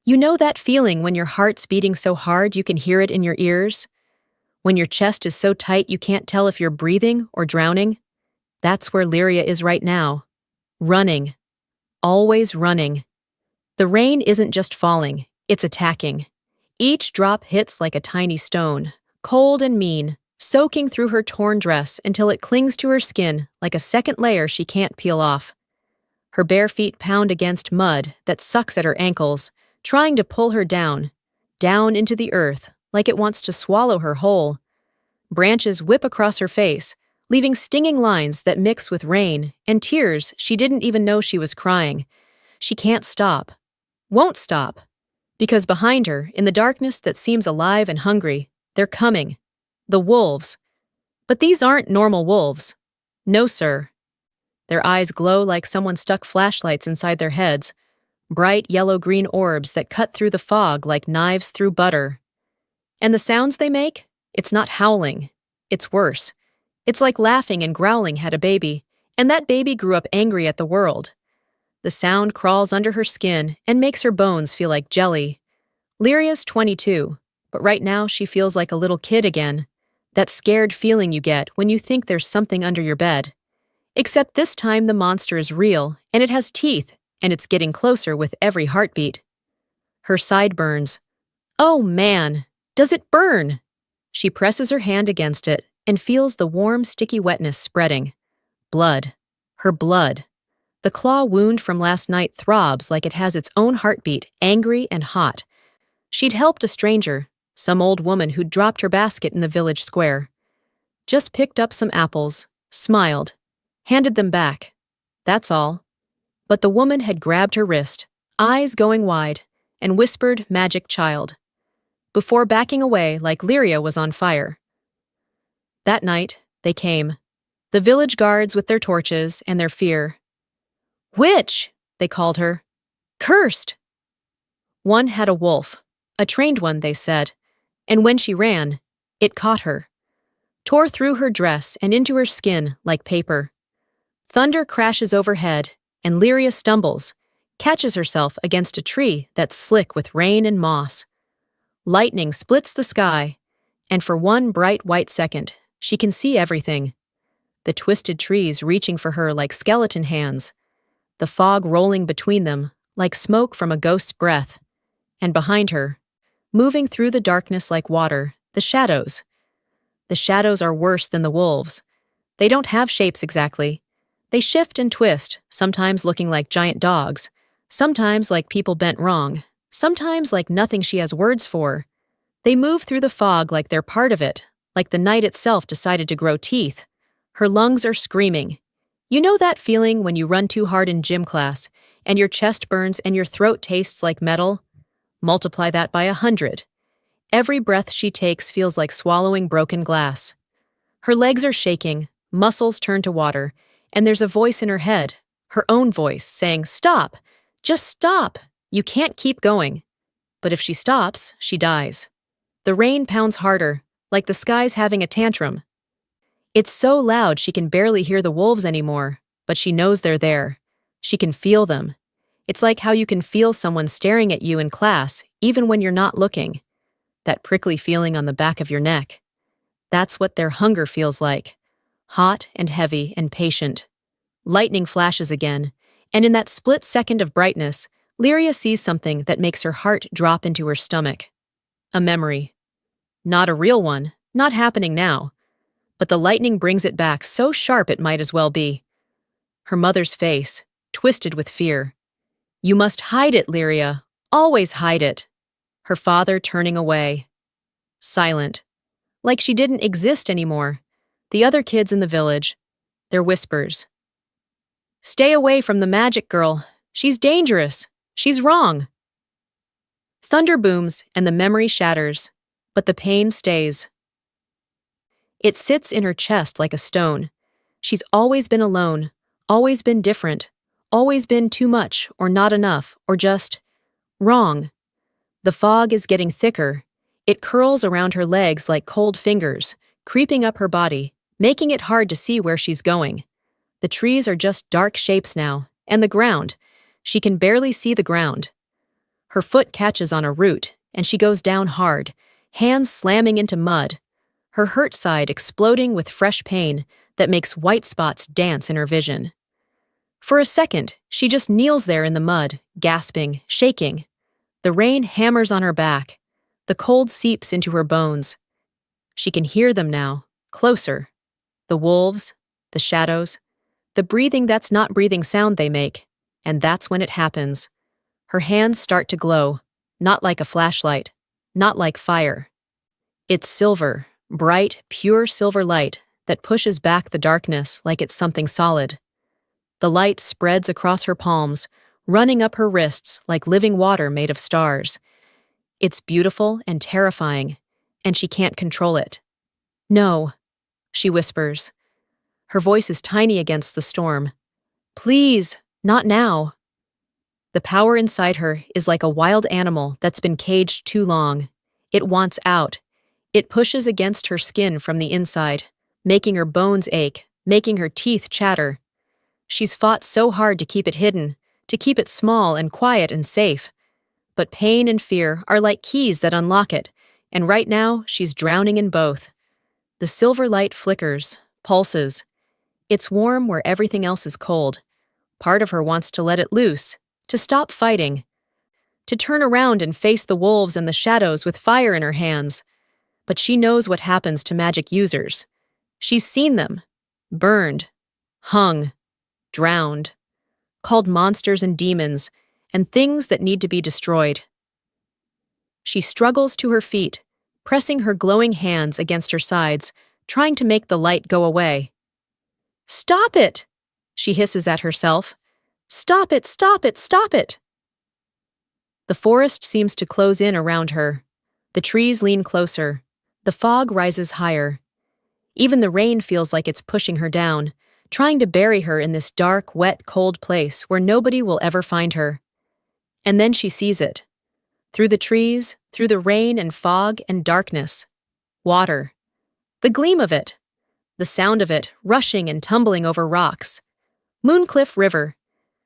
You know that feeling when your heart's beating so hard you can hear it in your ears? When your chest is so tight you can't tell if you're breathing or drowning? That's where Lyria is right now. Running. Always running. The rain isn't just falling, it's attacking. Each drop hits like a tiny stone, cold and mean, soaking through her torn dress until it clings to her skin like a second layer she can't peel off. Her bare feet pound against mud that sucks at her ankles, trying to pull her down into the earth, like it wants to swallow her whole. Branches whip across her face, leaving stinging lines that mix with rain and tears she didn't even know she was crying. She can't stop. Won't stop. Because behind her, in the darkness that seems alive and hungry, they're coming. The wolves. But these aren't normal wolves. No, sir. Their eyes glow like someone stuck flashlights inside their heads, bright yellow-green orbs that cut through the fog like knives through butter. And the sounds they make? It's not howling. It's worse. It's like laughing and growling had a baby, and that baby grew up angry at the world. The sound crawls under her skin and makes her bones feel like jelly. Lyria's 22, but right now she feels like a little kid again. That scared feeling you get when you think there's something under your bed. Except this time the monster is real, and it has teeth, and it's getting closer with every heartbeat. Her side burns. Oh man, does it burn? She presses her hand against it and feels the warm, sticky wetness spreading. Blood. Her blood. The claw wound from last night throbs like it has its own heartbeat, angry and hot. She'd helped a stranger, some old woman who'd dropped her basket in the village square. Just picked up some apples, smiled, handed them back. That's all. But the woman had grabbed her wrist, eyes going wide, and whispered, "Magic child," before backing away like Lyria was on fire. That night, they came. The village guards with their torches and their fear. "Witch!" they called her. "Cursed!" One had a wolf, a trained one, they said, and when she ran, it caught her. Tore through her dress and into her skin like paper. Thunder crashes overhead, and Lyria stumbles, catches herself against a tree that's slick with rain and moss. Lightning splits the sky, and for one bright white second, she can see everything. The twisted trees reaching for her like skeleton hands, the fog rolling between them like smoke from a ghost's breath, and behind her, moving through the darkness like water, the shadows. The shadows are worse than the wolves. They don't have shapes exactly. They shift and twist, sometimes looking like giant dogs, sometimes like people bent wrong, sometimes like nothing she has words for. They move through the fog like they're part of it, like the night itself decided to grow teeth. Her lungs are screaming. You know that feeling when you run too hard in gym class, and your chest burns and your throat tastes like metal? Multiply that by 100. Every breath she takes feels like swallowing broken glass. Her legs are shaking, muscles turn to water, and there's a voice in her head, her own voice, saying, "Stop! Just stop! You can't keep going." But if she stops, she dies. The rain pounds harder, like the sky's having a tantrum. It's so loud she can barely hear the wolves anymore, but she knows they're there. She can feel them. It's like how you can feel someone staring at you in class, even when you're not looking. That prickly feeling on the back of your neck. That's what their hunger feels like. Hot and heavy and patient. Lightning flashes again, and in that split second of brightness, Lyria sees something that makes her heart drop into her stomach. A memory. Not a real one, not happening now. But the lightning brings it back so sharp it might as well be. Her mother's face, twisted with fear. "You must hide it, Lyria. Always hide it." Her father turning away. Silent. Like she didn't exist anymore. The other kids in the village. Their whispers. "Stay away from the magic girl. She's dangerous. She's wrong." Thunder booms and the memory shatters, but the pain stays. It sits in her chest like a stone. She's always been alone, always been different, always been too much or not enough or just wrong. The fog is getting thicker. It curls around her legs like cold fingers, creeping up her body, making it hard to see where she's going. The trees are just dark shapes now, and the ground. She can barely see the ground. Her foot catches on a root, and she goes down hard, hands slamming into mud, her hurt side exploding with fresh pain that makes white spots dance in her vision. For a second, she just kneels there in the mud, gasping, shaking. The rain hammers on her back. The cold seeps into her bones. She can hear them now, closer. The wolves, the shadows, the breathing that's not breathing sound they make, and that's when it happens. Her hands start to glow, not like a flashlight, not like fire. It's silver, bright, pure silver light that pushes back the darkness like it's something solid. The light spreads across her palms, running up her wrists like living water made of stars. It's beautiful and terrifying, and she can't control it. "No," she whispers. Her voice is tiny against the storm. "Please, not now." The power inside her is like a wild animal that's been caged too long. It wants out. It pushes against her skin from the inside, making her bones ache, making her teeth chatter. She's fought so hard to keep it hidden, to keep it small and quiet and safe. But pain and fear are like keys that unlock it, and right now she's drowning in both. The silver light flickers, pulses. It's warm where everything else is cold. Part of her wants to let it loose, to stop fighting, to turn around and face the wolves and the shadows with fire in her hands. But she knows what happens to magic users. She's seen them. Burned. Hung. Drowned. Called monsters and demons, and things that need to be destroyed. She struggles to her feet, pressing her glowing hands against her sides, trying to make the light go away. "Stop it!" she hisses at herself. "Stop it, stop it, stop it!" The forest seems to close in around her. The trees lean closer. The fog rises higher. Even the rain feels like it's pushing her down, trying to bury her in this dark, wet, cold place where nobody will ever find her. And then she sees it. Through the trees, through the rain and fog and darkness. Water. The gleam of it. The sound of it rushing and tumbling over rocks. Mooncliff River.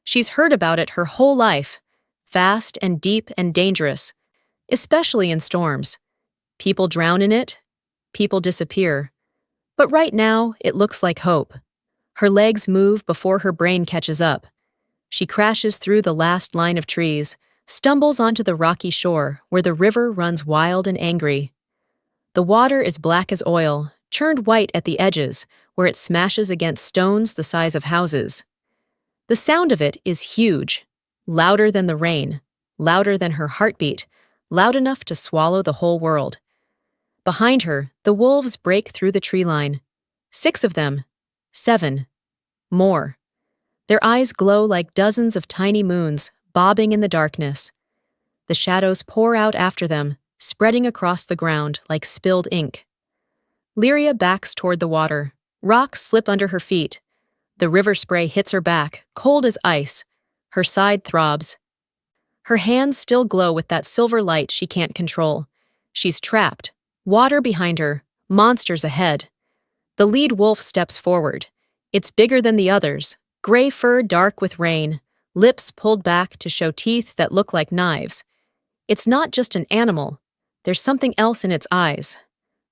She's heard about it her whole life. Fast and deep and dangerous, especially in storms. People drown in it. People disappear. But right now, it looks like hope. Her legs move before her brain catches up. She crashes through the last line of trees, stumbles onto the rocky shore where the river runs wild and angry. The water is black as oil, churned white at the edges where it smashes against stones the size of houses. The sound of it is huge, louder than the rain, louder than her heartbeat, loud enough to swallow the whole world. Behind her, the wolves break through the tree line. 6 of them. 7. More. Their eyes glow like dozens of tiny moons, bobbing in the darkness. The shadows pour out after them, spreading across the ground like spilled ink. Lyria backs toward the water. Rocks slip under her feet. The river spray hits her back, cold as ice. Her side throbs. Her hands still glow with that silver light she can't control. She's trapped. Water behind her, monsters ahead. The lead wolf steps forward. It's bigger than the others, gray fur dark with rain, lips pulled back to show teeth that look like knives. It's not just an animal. There's something else in its eyes.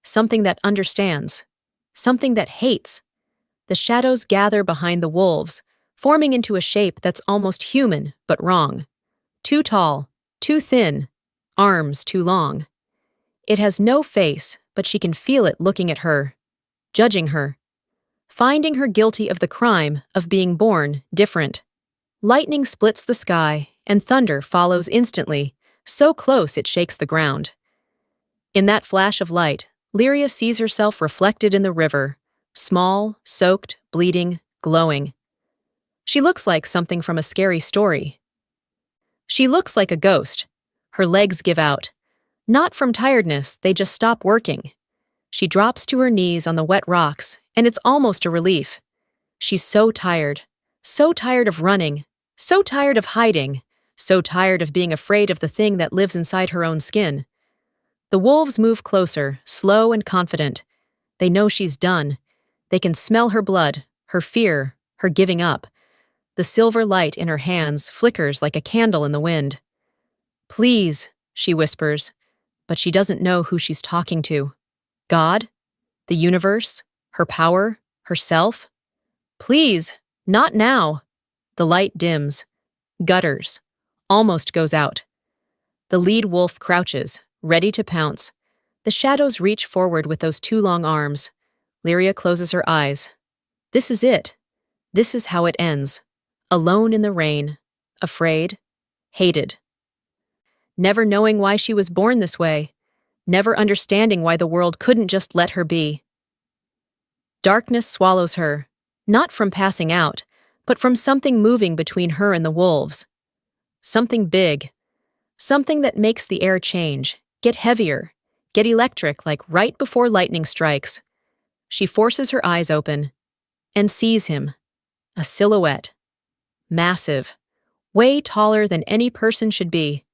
Something that understands. Something that hates. The shadows gather behind the wolves, forming into a shape that's almost human, but wrong. Too tall, too thin, arms too long. It has no face, but she can feel it looking at her, judging her, finding her guilty of the crime of being born different. Lightning splits the sky, and thunder follows instantly, so close it shakes the ground. In that flash of light, Lyria sees herself reflected in the river, small, soaked, bleeding, glowing. She looks like something from a scary story. She looks like a ghost. Her legs give out. Not from tiredness, they just stop working. She drops to her knees on the wet rocks, and it's almost a relief. She's so tired of running, so tired of hiding, so tired of being afraid of the thing that lives inside her own skin. The wolves move closer, slow and confident. They know she's done. They can smell her blood, her fear, her giving up. The silver light in her hands flickers like a candle in the wind. Please, she whispers, but she doesn't know who she's talking to. God? The universe? Her power? Herself? Please, not now. The light dims, gutters, almost goes out. The lead wolf crouches, ready to pounce. The shadows reach forward with those two long arms. Lyria closes her eyes. This is it. This is how it ends. Alone in the rain, afraid, hated. Never knowing why she was born this way, never understanding why the world couldn't just let her be. Darkness swallows her, not from passing out, but from something moving between her and the wolves. Something big. Something that makes the air change, get heavier, get electric like right before lightning strikes. She forces her eyes open and sees him. A silhouette. Massive. Way taller than any person should be.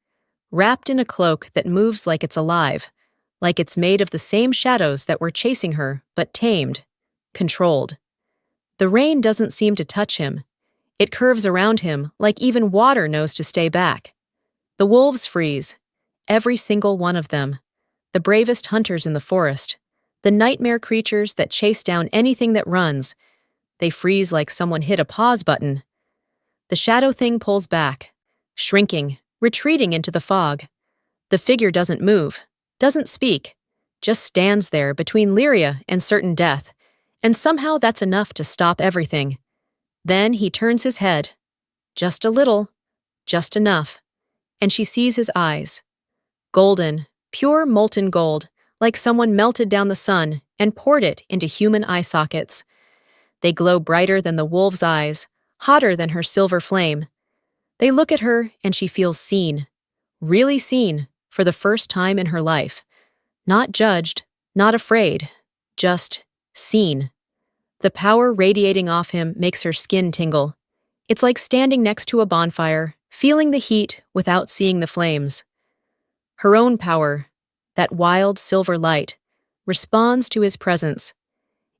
Wrapped in a cloak that moves like it's alive, like it's made of the same shadows that were chasing her, but tamed, controlled. The rain doesn't seem to touch him. It curves around him like even water knows to stay back. The wolves freeze, every single one of them. The bravest hunters in the forest. The nightmare creatures that chase down anything that runs. They freeze like someone hit a pause button. The shadow thing pulls back, shrinking, retreating into the fog. The figure doesn't move, doesn't speak, just stands there between Lyria and certain death, and somehow that's enough to stop everything. Then he turns his head. Just a little, just enough, and she sees his eyes. Golden, pure molten gold, like someone melted down the sun and poured it into human eye sockets. They glow brighter than the wolf's eyes, hotter than her silver flame. They look at her and she feels seen, really seen, for the first time in her life. Not judged, not afraid, just seen. The power radiating off him makes her skin tingle. It's like standing next to a bonfire, feeling the heat without seeing the flames. Her own power, that wild silver light, responds to his presence.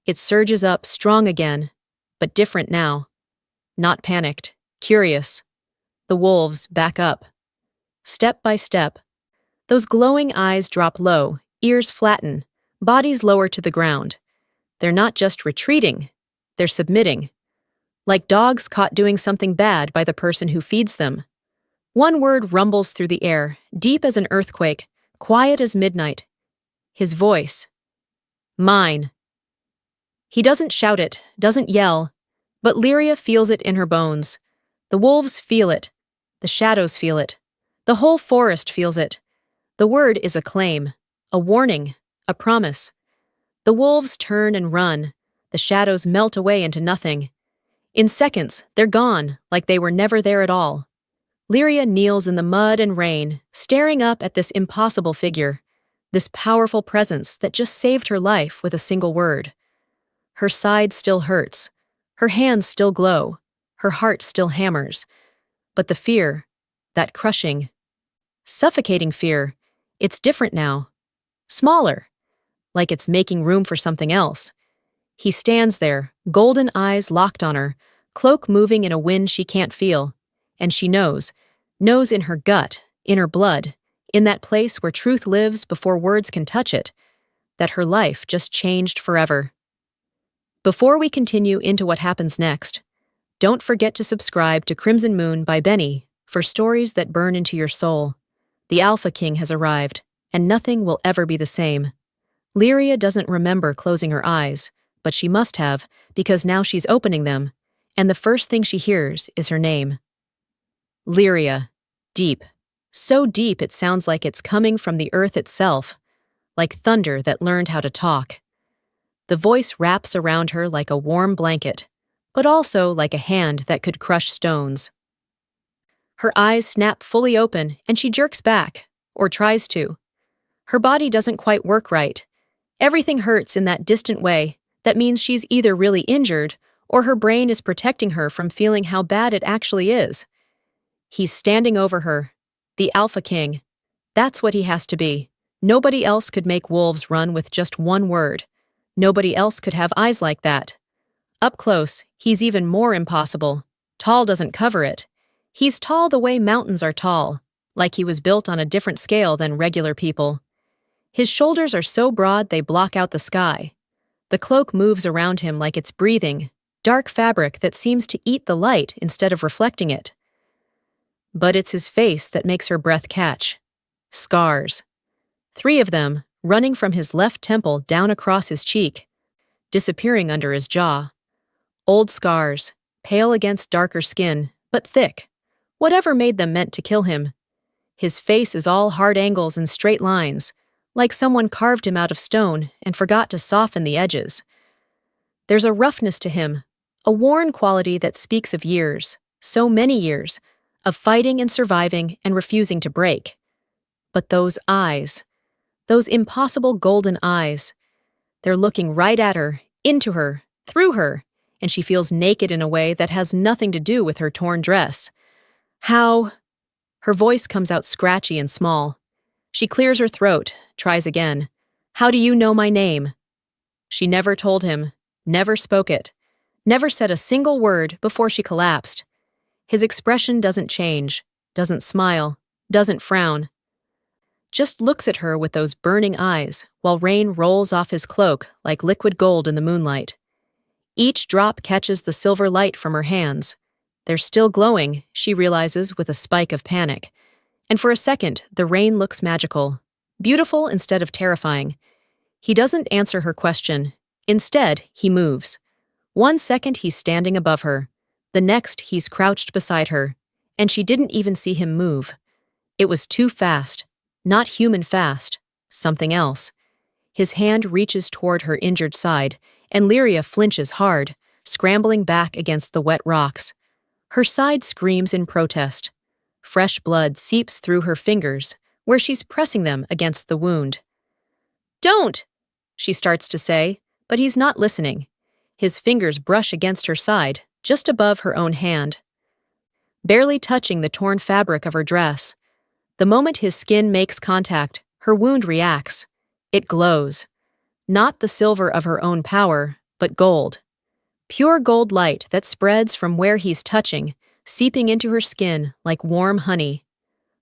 It surges up strong again, but different now. Not panicked, curious. The wolves back up. Step by step. Those glowing eyes drop low, ears flatten, bodies lower to the ground. They're not just retreating, they're submitting. Like dogs caught doing something bad by the person who feeds them. One word rumbles through the air, deep as an earthquake, quiet as midnight. His voice. Mine. He doesn't shout it, doesn't yell, but Lyria feels it in her bones. The wolves feel it. The shadows feel it. The whole forest feels it. The word is a claim, a warning, a promise. The wolves turn and run. The shadows melt away into nothing. In seconds, they're gone, like they were never there at all. Lyria kneels in the mud and rain, staring up at this impossible figure, this powerful presence that just saved her life with a single word. Her side still hurts. Her hands still glow. Her heart still hammers. But the fear, that crushing, suffocating fear, it's different now. Smaller, like it's making room for something else. He stands there, golden eyes locked on her, cloak moving in a wind she can't feel. And she knows in her gut, in her blood, in that place where truth lives before words can touch it, that her life just changed forever. Before we continue into what happens next, don't forget to subscribe to Crimson Moon by Benny for stories that burn into your soul. The Alpha King has arrived, and nothing will ever be the same. Lyria doesn't remember closing her eyes, but she must have, because now she's opening them, and the first thing she hears is her name. Lyria. Deep. So deep it sounds like it's coming from the earth itself, like thunder that learned how to talk. The voice wraps around her like a warm blanket, but also like a hand that could crush stones. Her eyes snap fully open and she jerks back, or tries to. Her body doesn't quite work right. Everything hurts in that distant way. That means she's either really injured or her brain is protecting her from feeling how bad it actually is. He's standing over her. The Alpha King. That's what he has to be. Nobody else could make wolves run with just one word. Nobody else could have eyes like that. Up close, he's even more impossible. Tall doesn't cover it. He's tall the way mountains are tall, like he was built on a different scale than regular people. His shoulders are so broad they block out the sky. The cloak moves around him like it's breathing, dark fabric that seems to eat the light instead of reflecting it. But it's his face that makes her breath catch. Scars. 3 of them, running from his left temple down across his cheek, disappearing under his jaw. Old scars, pale against darker skin, but thick. Whatever made them meant to kill him. His face is all hard angles and straight lines, like someone carved him out of stone and forgot to soften the edges. There's a roughness to him, a worn quality that speaks of years, so many years, of fighting and surviving and refusing to break. But those eyes, those impossible golden eyes, they're looking right at her, into her, through her, and she feels naked in a way that has nothing to do with her torn dress. How? Her voice comes out scratchy and small. She clears her throat, tries again. How do you know my name? She never told him, never spoke it, never said a single word before she collapsed. His expression doesn't change, doesn't smile, doesn't frown. Just looks at her with those burning eyes while rain rolls off his cloak like liquid gold in the moonlight. Each drop catches the silver light from her hands. They're still glowing, she realizes with a spike of panic. And for a second, the rain looks magical, beautiful instead of terrifying. He doesn't answer her question. Instead, he moves. 1 second he's standing above her. The next he's crouched beside her. And she didn't even see him move. It was too fast. Not human fast. Something else. His hand reaches toward her injured side, and Lyria flinches hard, scrambling back against the wet rocks. Her side screams in protest. Fresh blood seeps through her fingers, where she's pressing them against the wound. "Don't!" she starts to say, but he's not listening. His fingers brush against her side, just above her own hand, barely touching the torn fabric of her dress. The moment his skin makes contact, her wound reacts. It glows. Not the silver of her own power, but gold. Pure gold light that spreads from where he's touching, seeping into her skin like warm honey.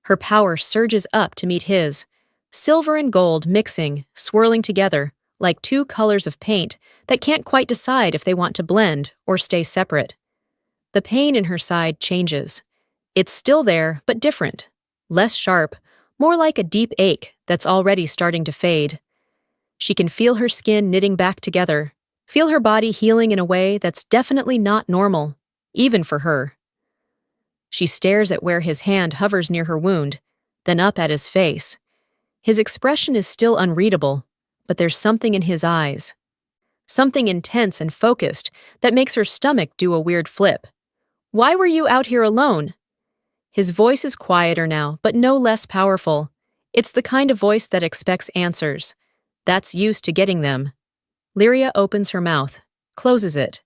Her power surges up to meet his, silver and gold mixing, swirling together, like 2 colors of paint that can't quite decide if they want to blend or stay separate. The pain in her side changes. It's still there, but different. Less sharp, more like a deep ache that's already starting to fade. She can feel her skin knitting back together, feel her body healing in a way that's definitely not normal, even for her. She stares at where his hand hovers near her wound, then up at his face. His expression is still unreadable, but there's something in his eyes. Something intense and focused that makes her stomach do a weird flip. "Why were you out here alone?" His voice is quieter now, but no less powerful. It's the kind of voice that expects answers. That's used to getting them. Lyria opens her mouth, closes it.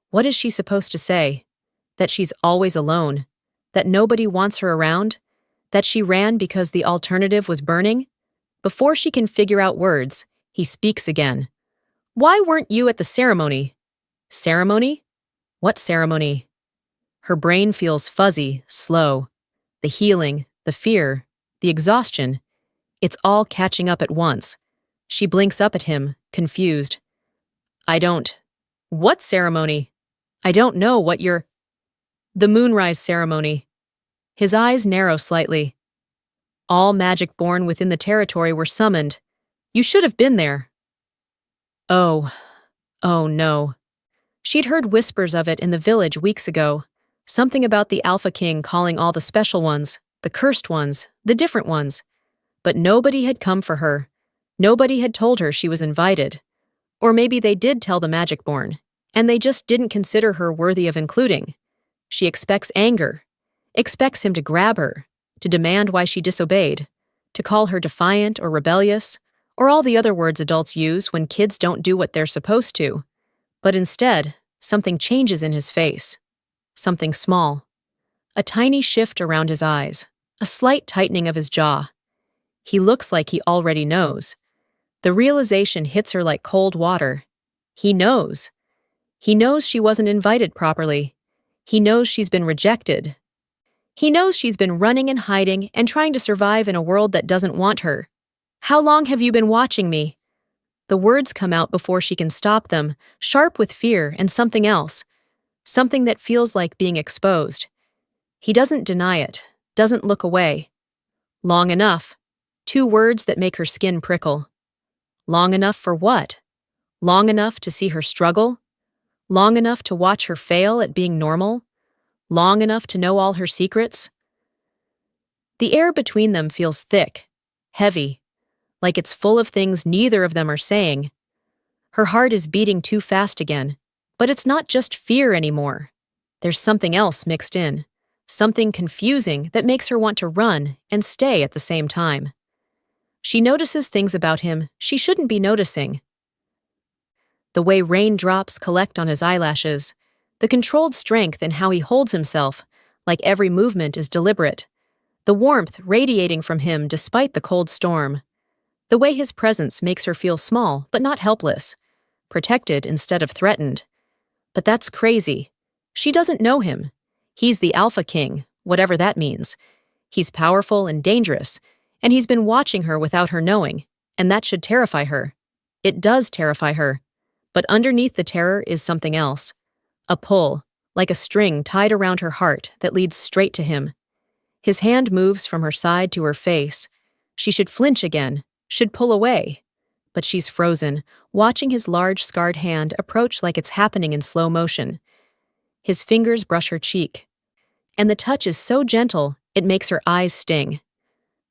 What is she supposed to say? That she's always alone? That nobody wants her around? That she ran because the alternative was burning? Before she can figure out words, he speaks again. "Why weren't you at the ceremony?" "Ceremony? What ceremony?" Her brain feels fuzzy, slow. The healing, the fear, the exhaustion. It's all catching up at once. She blinks up at him, confused. What ceremony? I don't know what you're... The moonrise ceremony. His eyes narrow slightly. All magic born within the territory were summoned. You should have been there. Oh no. She'd heard whispers of it in the village weeks ago. Something about the Alpha King calling all the special ones, the cursed ones, the different ones. But nobody had come for her. Nobody had told her she was invited. Or maybe they did tell the Magicborn, and they just didn't consider her worthy of including. She expects anger, expects him to grab her, to demand why she disobeyed, to call her defiant or rebellious, or all the other words adults use when kids don't do what they're supposed to. But instead, something changes in his face. Something small. A tiny shift around his eyes, a slight tightening of his jaw. He looks like he already knows. The realization hits her like cold water. He knows. He knows she wasn't invited properly. He knows she's been rejected. He knows she's been running and hiding and trying to survive in a world that doesn't want her. How long have you been watching me? The words come out before she can stop them, sharp with fear and something else. Something that feels like being exposed. He doesn't deny it, doesn't look away. Long enough. 2 words that make her skin prickle. Long enough for what? Long enough to see her struggle? Long enough to watch her fail at being normal? Long enough to know all her secrets? The air between them feels thick, heavy, like it's full of things neither of them are saying. Her heart is beating too fast again, but it's not just fear anymore. There's something else mixed in, something confusing that makes her want to run and stay at the same time. She notices things about him she shouldn't be noticing. The way raindrops collect on his eyelashes, the controlled strength in how he holds himself, like every movement is deliberate, the warmth radiating from him despite the cold storm, the way his presence makes her feel small but not helpless, protected instead of threatened. But that's crazy. She doesn't know him. He's the Alpha King, whatever that means. He's powerful and dangerous, and he's been watching her without her knowing, and that should terrify her. It does terrify her. But underneath the terror is something else. A pull, like a string tied around her heart that leads straight to him. His hand moves from her side to her face. She should flinch again, should pull away. But she's frozen, watching his large scarred hand approach like it's happening in slow motion. His fingers brush her cheek. And the touch is so gentle, it makes her eyes sting.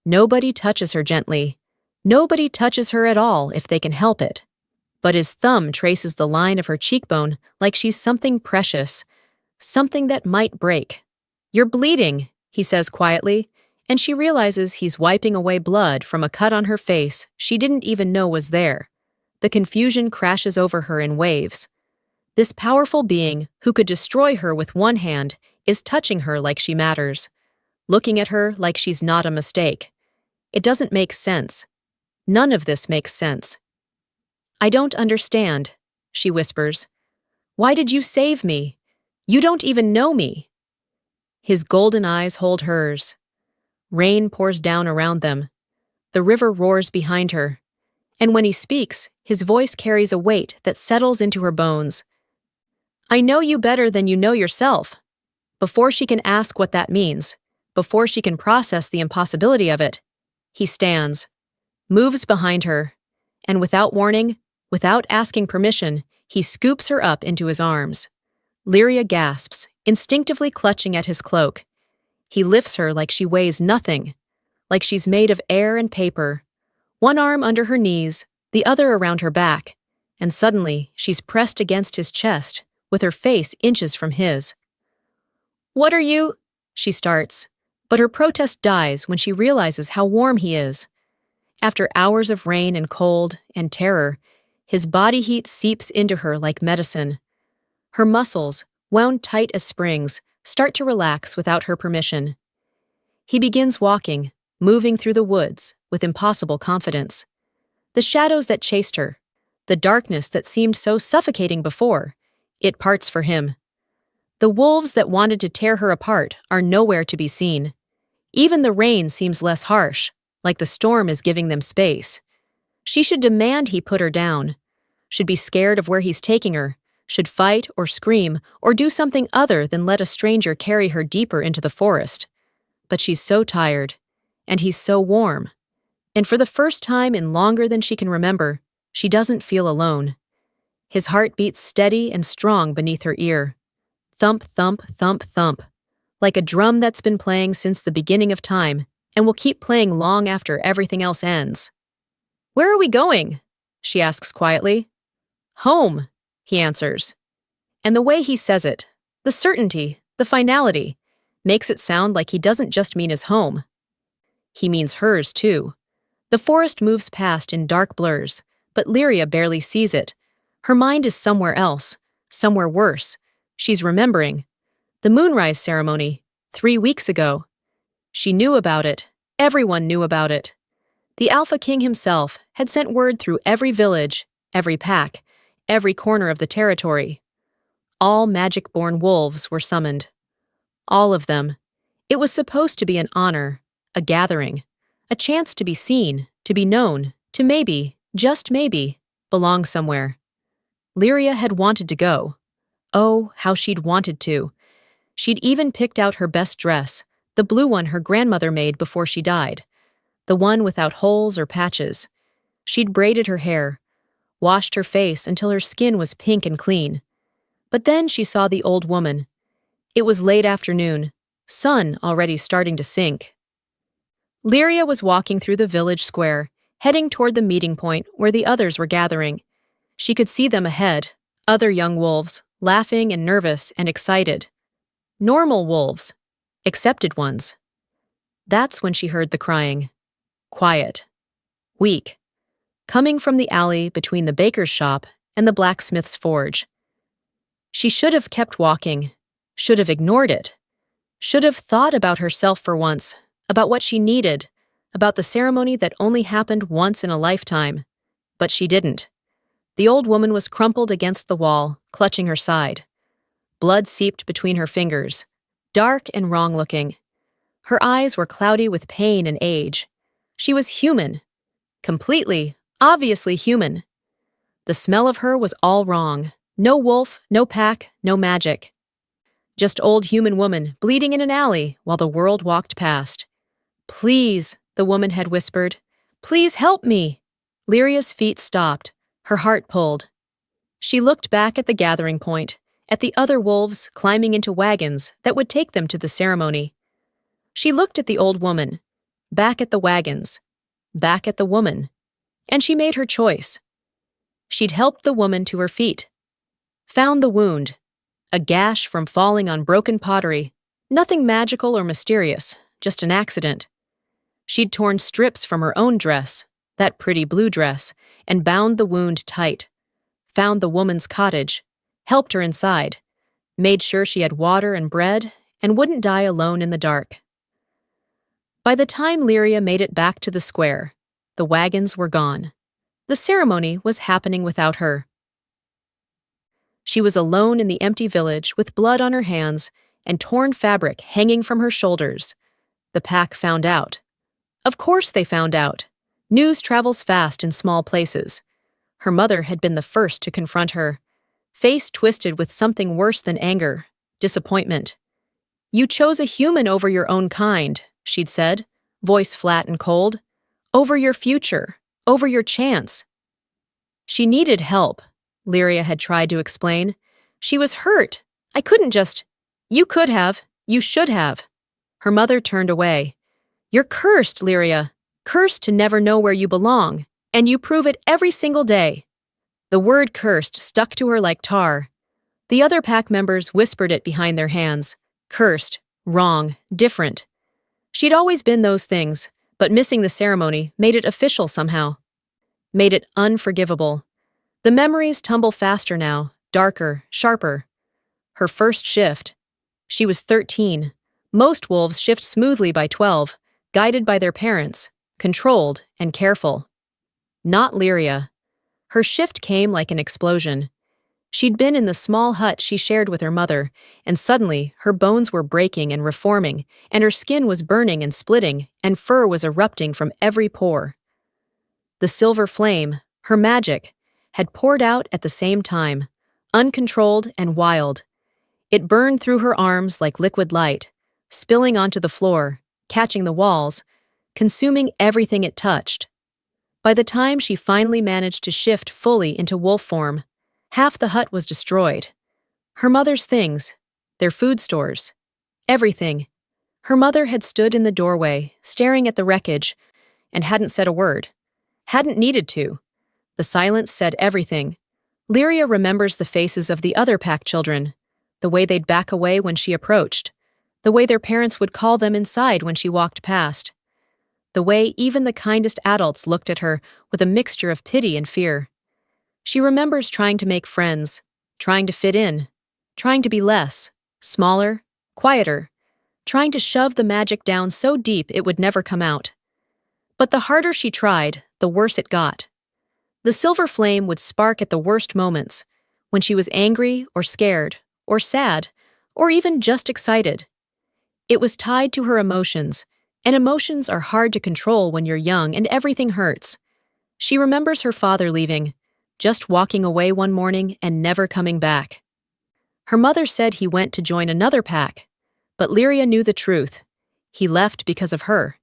Nobody touches her gently. Nobody touches her at all if they can help it. But his thumb traces the line of her cheekbone like she's something precious, something that might break. "You're bleeding," he says quietly, and she realizes he's wiping away blood from a cut on her face she didn't even know was there. The confusion crashes over her in waves. This powerful being, who could destroy her with one hand, is touching her like she matters, looking at her like she's not a mistake. It doesn't make sense. None of this makes sense. "I don't understand," she whispers. "Why did you save me? You don't even know me." His golden eyes hold hers. Rain pours down around them. The river roars behind her. And when he speaks, his voice carries a weight that settles into her bones. "I know you better than you know yourself." Before she can ask what that means, before she can process the impossibility of it, he stands, moves behind her, and without warning, without asking permission, he scoops her up into his arms. Lyria gasps, instinctively clutching at his cloak. He lifts her like she weighs nothing, like she's made of air and paper, one arm under her knees, the other around her back, and suddenly she's pressed against his chest, with her face inches from his. "What are you?" she starts, but her protest dies when she realizes how warm he is. After hours of rain and cold and terror, his body heat seeps into her like medicine. Her muscles, wound tight as springs, start to relax without her permission. He begins walking, moving through the woods with impossible confidence. The shadows that chased her, the darkness that seemed so suffocating before, it parts for him. The wolves that wanted to tear her apart are nowhere to be seen. Even the rain seems less harsh, like the storm is giving them space. She should demand he put her down, should be scared of where he's taking her, should fight or scream or do something other than let a stranger carry her deeper into the forest. But she's so tired, and he's so warm. And for the first time in longer than she can remember, she doesn't feel alone. His heart beats steady and strong beneath her ear. Thump, thump, thump, thump, like a drum that's been playing since the beginning of time and will keep playing long after everything else ends. "Where are we going?" she asks quietly. "Home," he answers. And the way he says it, the certainty, the finality, makes it sound like he doesn't just mean his home. He means hers, too. The forest moves past in dark blurs, but Lyria barely sees it. Her mind is somewhere else, somewhere worse. She's remembering. The moonrise ceremony, 3 weeks ago. She knew about it. Everyone knew about it. The Alpha King himself had sent word through every village, every pack, every corner of the territory. All magic-born wolves were summoned. All of them. It was supposed to be an honor, a gathering, a chance to be seen, to be known, to maybe, just maybe, belong somewhere. Lyria had wanted to go. Oh, how she'd wanted to. She'd even picked out her best dress, the blue one her grandmother made before she died, the one without holes or patches. She'd braided her hair, washed her face until her skin was pink and clean. But then she saw the old woman. It was late afternoon, sun already starting to sink. Lyria was walking through the village square, heading toward the meeting point where the others were gathering. She could see them ahead, other young wolves, laughing and nervous and excited. Normal wolves, accepted ones. That's when she heard the crying. Quiet. Weak. Coming from the alley between the baker's shop and the blacksmith's forge. She should have kept walking, should have ignored it, should have thought about herself for once, about what she needed, about the ceremony that only happened once in a lifetime. But she didn't. The old woman was crumpled against the wall, clutching her side. Blood seeped between her fingers, dark and wrong-looking. Her eyes were cloudy with pain and age. She was human. Completely, obviously human. The smell of her was all wrong. No wolf, no pack, no magic. Just old human woman bleeding in an alley while the world walked past. "Please," the woman had whispered. "Please help me." Lyria's feet stopped, her heart pulled. She looked back at the gathering point, at the other wolves climbing into wagons that would take them to the ceremony. She looked at the old woman, back at the wagons, back at the woman, and she made her choice. She'd helped the woman to her feet. Found the wound, a gash from falling on broken pottery, nothing magical or mysterious, just an accident. She'd torn strips from her own dress, that pretty blue dress, and bound the wound tight. Found the woman's cottage, helped her inside, made sure she had water and bread, and wouldn't die alone in the dark. By the time Lyria made it back to the square, the wagons were gone. The ceremony was happening without her. She was alone in the empty village with blood on her hands and torn fabric hanging from her shoulders. The pack found out. Of course they found out. News travels fast in small places. Her mother had been the first to confront her, face twisted with something worse than anger, disappointment. "You chose a human over your own kind," she'd said, voice flat and cold. "Over your future, over your chance." She needed help, Lyria had tried to explain. She was hurt. I couldn't just... "You could have. You should have." Her mother turned away. "You're cursed, Lyria. Cursed to never know where you belong, and you prove it every single day." The word cursed stuck to her like tar. The other pack members whispered it behind their hands. Cursed, wrong, different. She'd always been those things, but missing the ceremony made it official somehow. Made it unforgivable. The memories tumble faster now, darker, sharper. Her first shift. She was 13. Most wolves shift smoothly by 12, guided by their parents, controlled and careful. Not Lyria. Her shift came like an explosion. She'd been in the small hut she shared with her mother, and suddenly her bones were breaking and reforming, and her skin was burning and splitting, and fur was erupting from every pore. The silver flame, her magic, had poured out at the same time, uncontrolled and wild. It burned through her arms like liquid light, spilling onto the floor, catching the walls, consuming everything it touched. By the time she finally managed to shift fully into wolf form, half the hut was destroyed. Her mother's things, their food stores, everything. Her mother had stood in the doorway, staring at the wreckage, and hadn't said a word. Hadn't needed to. The silence said everything. Lyria remembers the faces of the other pack children, the way they'd back away when she approached, the way their parents would call them inside when she walked past, the way even the kindest adults looked at her with a mixture of pity and fear. She remembers trying to make friends, trying to fit in, trying to be less, smaller, quieter, trying to shove the magic down so deep it would never come out. But the harder she tried, the worse it got. The silver flame would spark at the worst moments, when she was angry or scared or sad or even just excited. It was tied to her emotions, and emotions are hard to control when you're young and everything hurts. She remembers her father leaving, just walking away one morning and never coming back. Her mother said he went to join another pack, but Lyria knew the truth. He left because of her,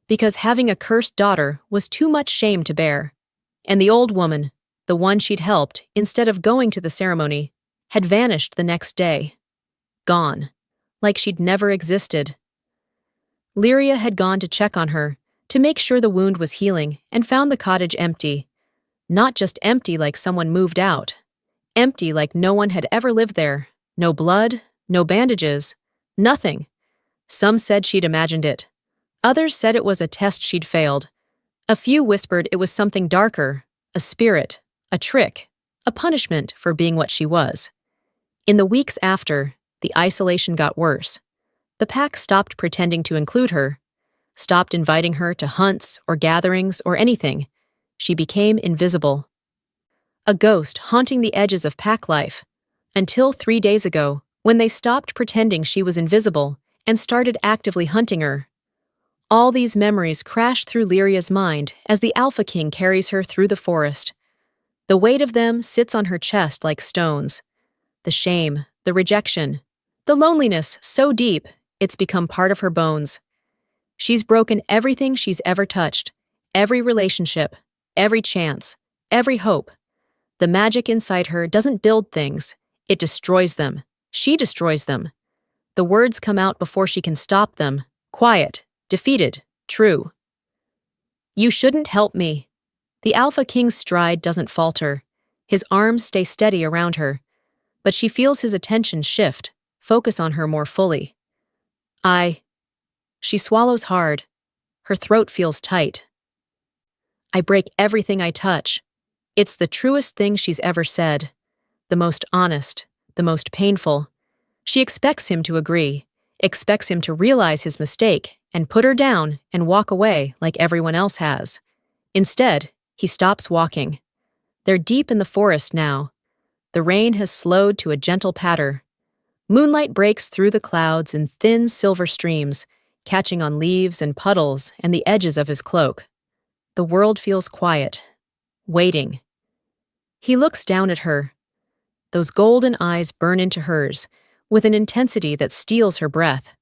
because having a cursed daughter was too much shame to bear. And the old woman, the one she'd helped, instead of going to the ceremony, had vanished the next day. Gone. Like she'd never existed. Lyria had gone to check on her, to make sure the wound was healing, and found the cottage empty. Not just empty like someone moved out. Empty like no one had ever lived there. No blood, no bandages, nothing. Some said she'd imagined it. Others said it was a test she'd failed. A few whispered it was something darker, a spirit, a trick, a punishment for being what she was. In the weeks after, the isolation got worse. The pack stopped pretending to include her, stopped inviting her to hunts or gatherings or anything. She became invisible. A ghost haunting the edges of pack life, until 3 days ago, when they stopped pretending she was invisible and started actively hunting her. All these memories crash through Lyria's mind as the Alpha King carries her through the forest. The weight of them sits on her chest like stones. The shame, the rejection, the loneliness so deep it's become part of her bones. She's broken everything she's ever touched, every relationship, every chance, every hope. The magic inside her doesn't build things, it destroys them. She destroys them. The words come out before she can stop them, quiet, defeated, true. You shouldn't help me. The Alpha King's stride doesn't falter. His arms stay steady around her. But she feels his attention shift, focus on her more fully. She swallows hard. Her throat feels tight. I break everything I touch. It's the truest thing she's ever said. The most honest, the most painful. She expects him to agree, expects him to realize his mistake and put her down and walk away like everyone else has. Instead, he stops walking. They're deep in the forest now. The rain has slowed to a gentle patter. Moonlight breaks through the clouds in thin silver streams, catching on leaves and puddles and the edges of his cloak. The world feels quiet, waiting. He looks down at her. Those golden eyes burn into hers, with an intensity that steals her breath.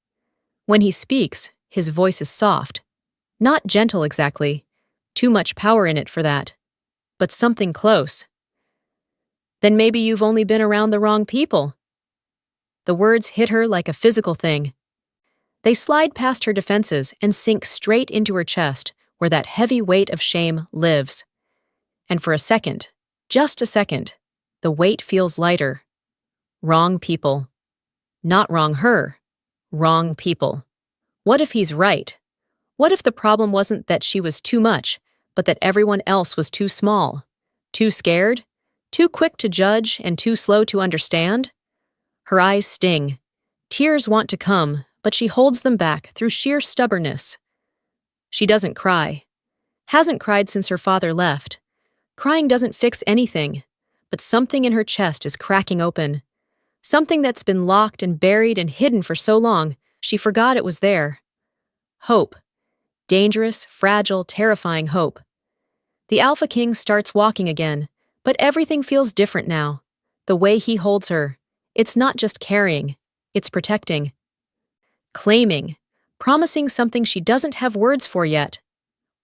When he speaks, his voice is soft. Not gentle exactly, too much power in it for that, but something close. Then maybe you've only been around the wrong people. The words hit her like a physical thing. They slide past her defenses and sink straight into her chest, where that heavy weight of shame lives. And for a second, just a second, the weight feels lighter. Wrong people. Not wrong her. Wrong people. What if he's right? What if the problem wasn't that she was too much, but that everyone else was too small? Too scared? Too quick to judge and too slow to understand? Her eyes sting. Tears want to come, but she holds them back through sheer stubbornness. She doesn't cry. Hasn't cried since her father left. Crying doesn't fix anything, but something in her chest is cracking open. Something that's been locked and buried and hidden for so long, she forgot it was there. Hope. Dangerous, fragile, terrifying hope. The Alpha King starts walking again, but everything feels different now. The way he holds her. It's not just carrying, it's protecting. Claiming, promising something she doesn't have words for yet.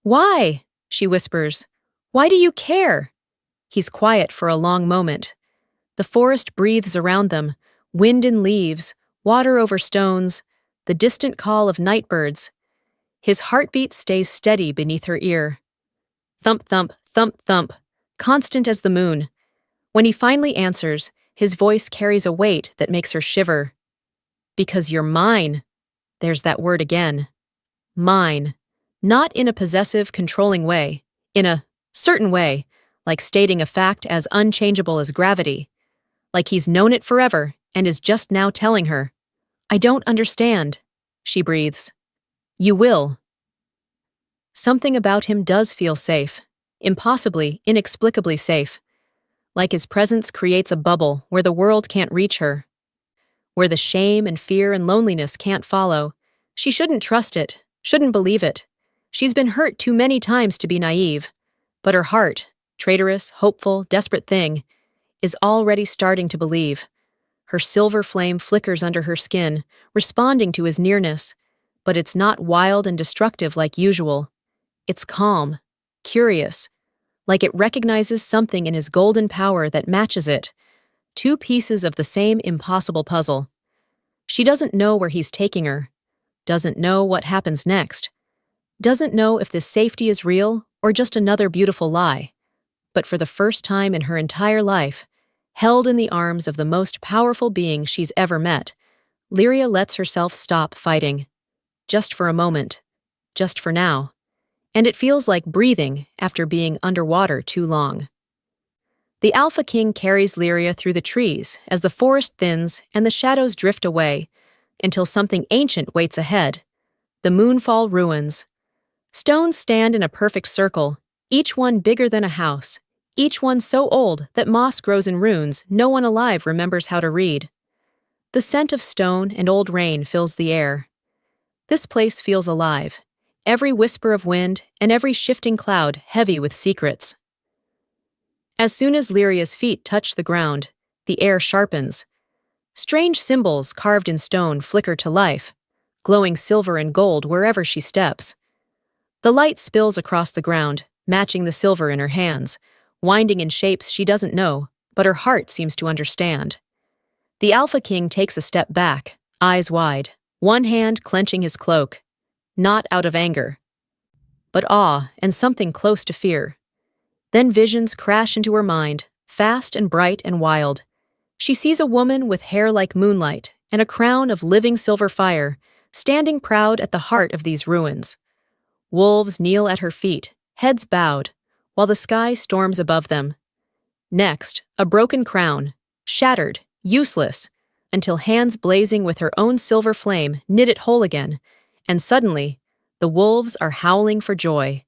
Why? She whispers. Why do you care? He's quiet for a long moment. The forest breathes around them, wind in leaves, water over stones, the distant call of night birds. His heartbeat stays steady beneath her ear. Thump, thump, thump, thump, constant as the moon. When he finally answers, his voice carries a weight that makes her shiver. Because you're mine. There's that word again. Mine. Not in a possessive, controlling way. In a certain way, like stating a fact as unchangeable as gravity. Like he's known it forever and is just now telling her. I don't understand, she breathes. You will. Something about him does feel safe. Impossibly, inexplicably safe. Like his presence creates a bubble where the world can't reach her. Where the shame and fear and loneliness can't follow. She shouldn't trust it, shouldn't believe it. She's been hurt too many times to be naive. But her heart, traitorous, hopeful, desperate thing, is already starting to believe. Her silver flame flickers under her skin, responding to his nearness. But it's not wild and destructive like usual. It's calm, curious, like it recognizes something in his golden power that matches it. Two pieces of the same impossible puzzle. She doesn't know where he's taking her, doesn't know what happens next, doesn't know if this safety is real or just another beautiful lie. But for the first time in her entire life, held in the arms of the most powerful being she's ever met, Lyria lets herself stop fighting. Just for a moment. Just for now. And it feels like breathing after being underwater too long. The Alpha King carries Lyria through the trees as the forest thins and the shadows drift away, until something ancient waits ahead. The Moonfall ruins. Stones stand in a perfect circle, each one bigger than a house, each one so old that moss grows in runes no one alive remembers how to read. The scent of stone and old rain fills the air. This place feels alive, every whisper of wind and every shifting cloud heavy with secrets. As soon as Lyria's feet touch the ground, the air sharpens. Strange symbols carved in stone flicker to life, glowing silver and gold wherever she steps. The light spills across the ground, matching the silver in her hands, winding in shapes she doesn't know, but her heart seems to understand. The Alpha King takes a step back, eyes wide, one hand clenching his cloak, not out of anger, but awe and something close to fear. Then visions crash into her mind, fast and bright and wild. She sees a woman with hair like moonlight and a crown of living silver fire, standing proud at the heart of these ruins. Wolves kneel at her feet, heads bowed, while the sky storms above them. Next, a broken crown, shattered, useless, until hands blazing with her own silver flame knit it whole again, and suddenly, the wolves are howling for joy.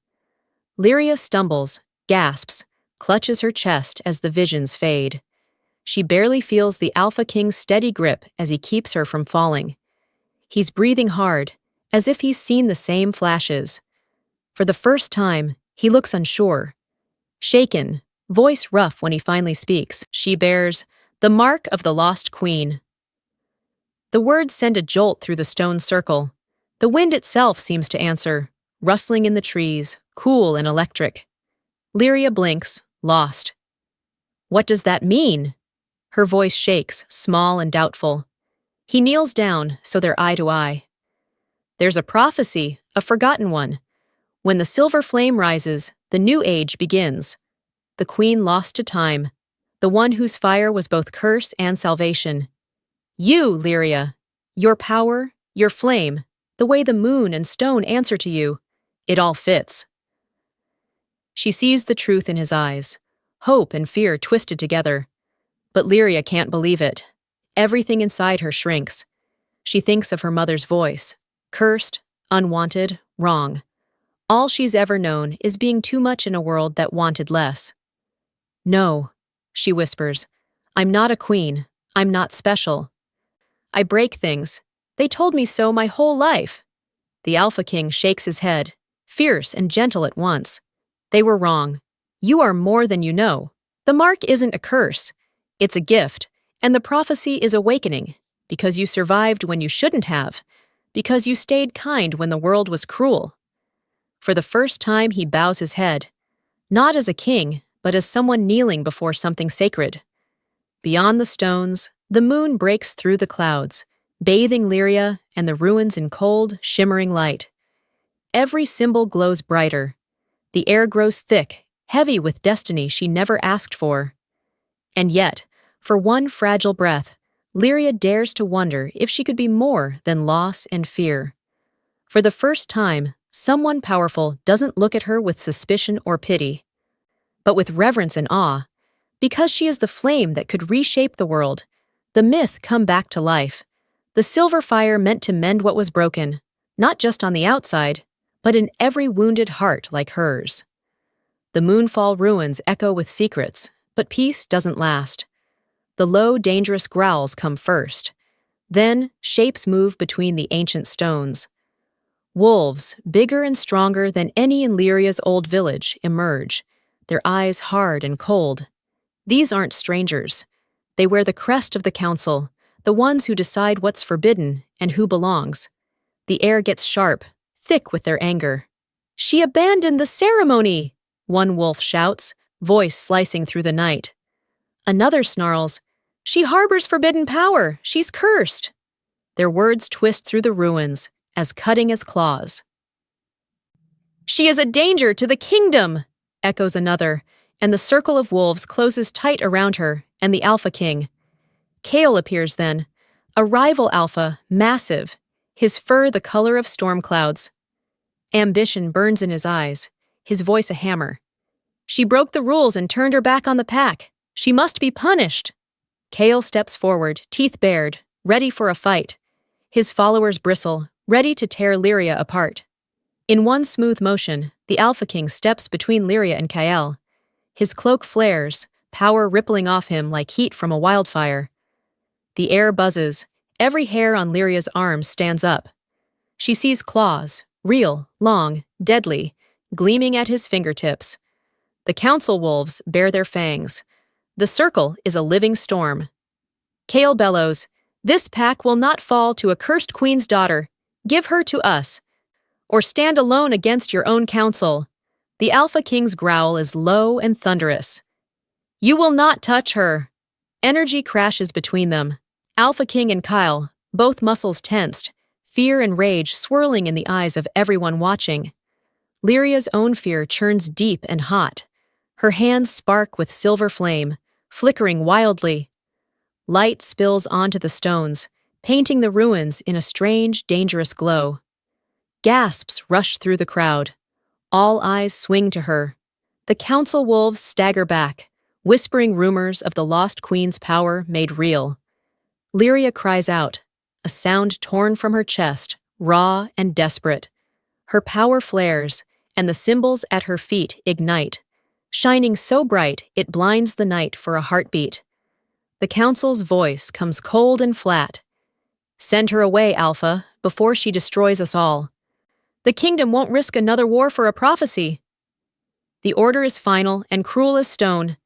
Lyria stumbles, gasps, clutches her chest as the visions fade. She barely feels the Alpha King's steady grip as he keeps her from falling. He's breathing hard, as if he's seen the same flashes. For the first time, he looks unsure. Shaken, voice rough when he finally speaks, she bears the mark of the lost queen. The words send a jolt through the stone circle. The wind itself seems to answer, rustling in the trees, cool and electric. Lyria blinks, lost. What does that mean? Her voice shakes, small and doubtful. He kneels down, so they're eye to eye. There's a prophecy, a forgotten one. When the silver flame rises, the new age begins. The queen lost to time, the one whose fire was both curse and salvation. You, Lyria, your power, your flame, the way the moon and stone answer to you, it all fits. She sees the truth in his eyes, hope and fear twisted together. But Lyria can't believe it. Everything inside her shrinks. She thinks of her mother's voice, cursed, unwanted, wrong. All she's ever known is being too much in a world that wanted less. No, she whispers, I'm not a queen. I'm not special. I break things. They told me so my whole life. The Alpha King shakes his head, fierce and gentle at once. They were wrong. You are more than you know. The mark isn't a curse. It's a gift, and the prophecy is awakening, because you survived when you shouldn't have, because you stayed kind when the world was cruel. For the first time he bows his head, not as a king, but as someone kneeling before something sacred. Beyond the stones, the moon breaks through the clouds, bathing Lyria and the ruins in cold, shimmering light. Every symbol glows brighter. The air grows thick, heavy with destiny she never asked for. And yet, for one fragile breath, Lyria dares to wonder if she could be more than loss and fear. For the first time, someone powerful doesn't look at her with suspicion or pity, but with reverence and awe. Because she is the flame that could reshape the world, the myth come back to life. The silver fire meant to mend what was broken, not just on the outside, but in every wounded heart like hers. The Moonfall ruins echo with secrets, but peace doesn't last. The low, dangerous growls come first. Then, shapes move between the ancient stones. Wolves, bigger and stronger than any in Lyria's old village, emerge, their eyes hard and cold. These aren't strangers. They wear the crest of the council, the ones who decide what's forbidden and who belongs. The air gets sharp, thick with their anger. "She abandoned the ceremony!" one wolf shouts, voice slicing through the night. Another snarls, "She harbors forbidden power! She's cursed!" Their words twist through the ruins, as cutting as claws. "She is a danger to the kingdom!" echoes another, and the circle of wolves closes tight around her and the Alpha King. Kale appears then, a rival alpha, massive, his fur the color of storm clouds. Ambition burns in his eyes, his voice a hammer. "She broke the rules and turned her back on the pack. She must be punished." Kale steps forward, teeth bared, ready for a fight. His followers bristle, ready to tear Lyria apart. In one smooth motion, the Alpha King steps between Lyria and Kyle. His cloak flares, power rippling off him like heat from a wildfire. The air buzzes, every hair on Lyria's arm stands up. She sees claws, real, long, deadly, gleaming at his fingertips. The council wolves bare their fangs. The circle is a living storm. Kale bellows, "This pack will not fall to a cursed queen's daughter. Give her to us. Or stand alone against your own council." The Alpha King's growl is low and thunderous. "You will not touch her." Energy crashes between them. Alpha King and Kyle, both muscles tensed, fear and rage swirling in the eyes of everyone watching. Lyria's own fear churns deep and hot. Her hands spark with silver flame, flickering wildly. Light spills onto the stones, painting the ruins in a strange, dangerous glow. Gasps rush through the crowd. All eyes swing to her. The council wolves stagger back, whispering rumors of the lost queen's power made real. Lyria cries out, a sound torn from her chest, raw and desperate. Her power flares, and the symbols at her feet ignite, shining so bright it blinds the night for a heartbeat. The council's voice comes cold and flat. "Send her away, Alpha, before she destroys us all. The kingdom won't risk another war for a prophecy." The order is final and cruel as stone.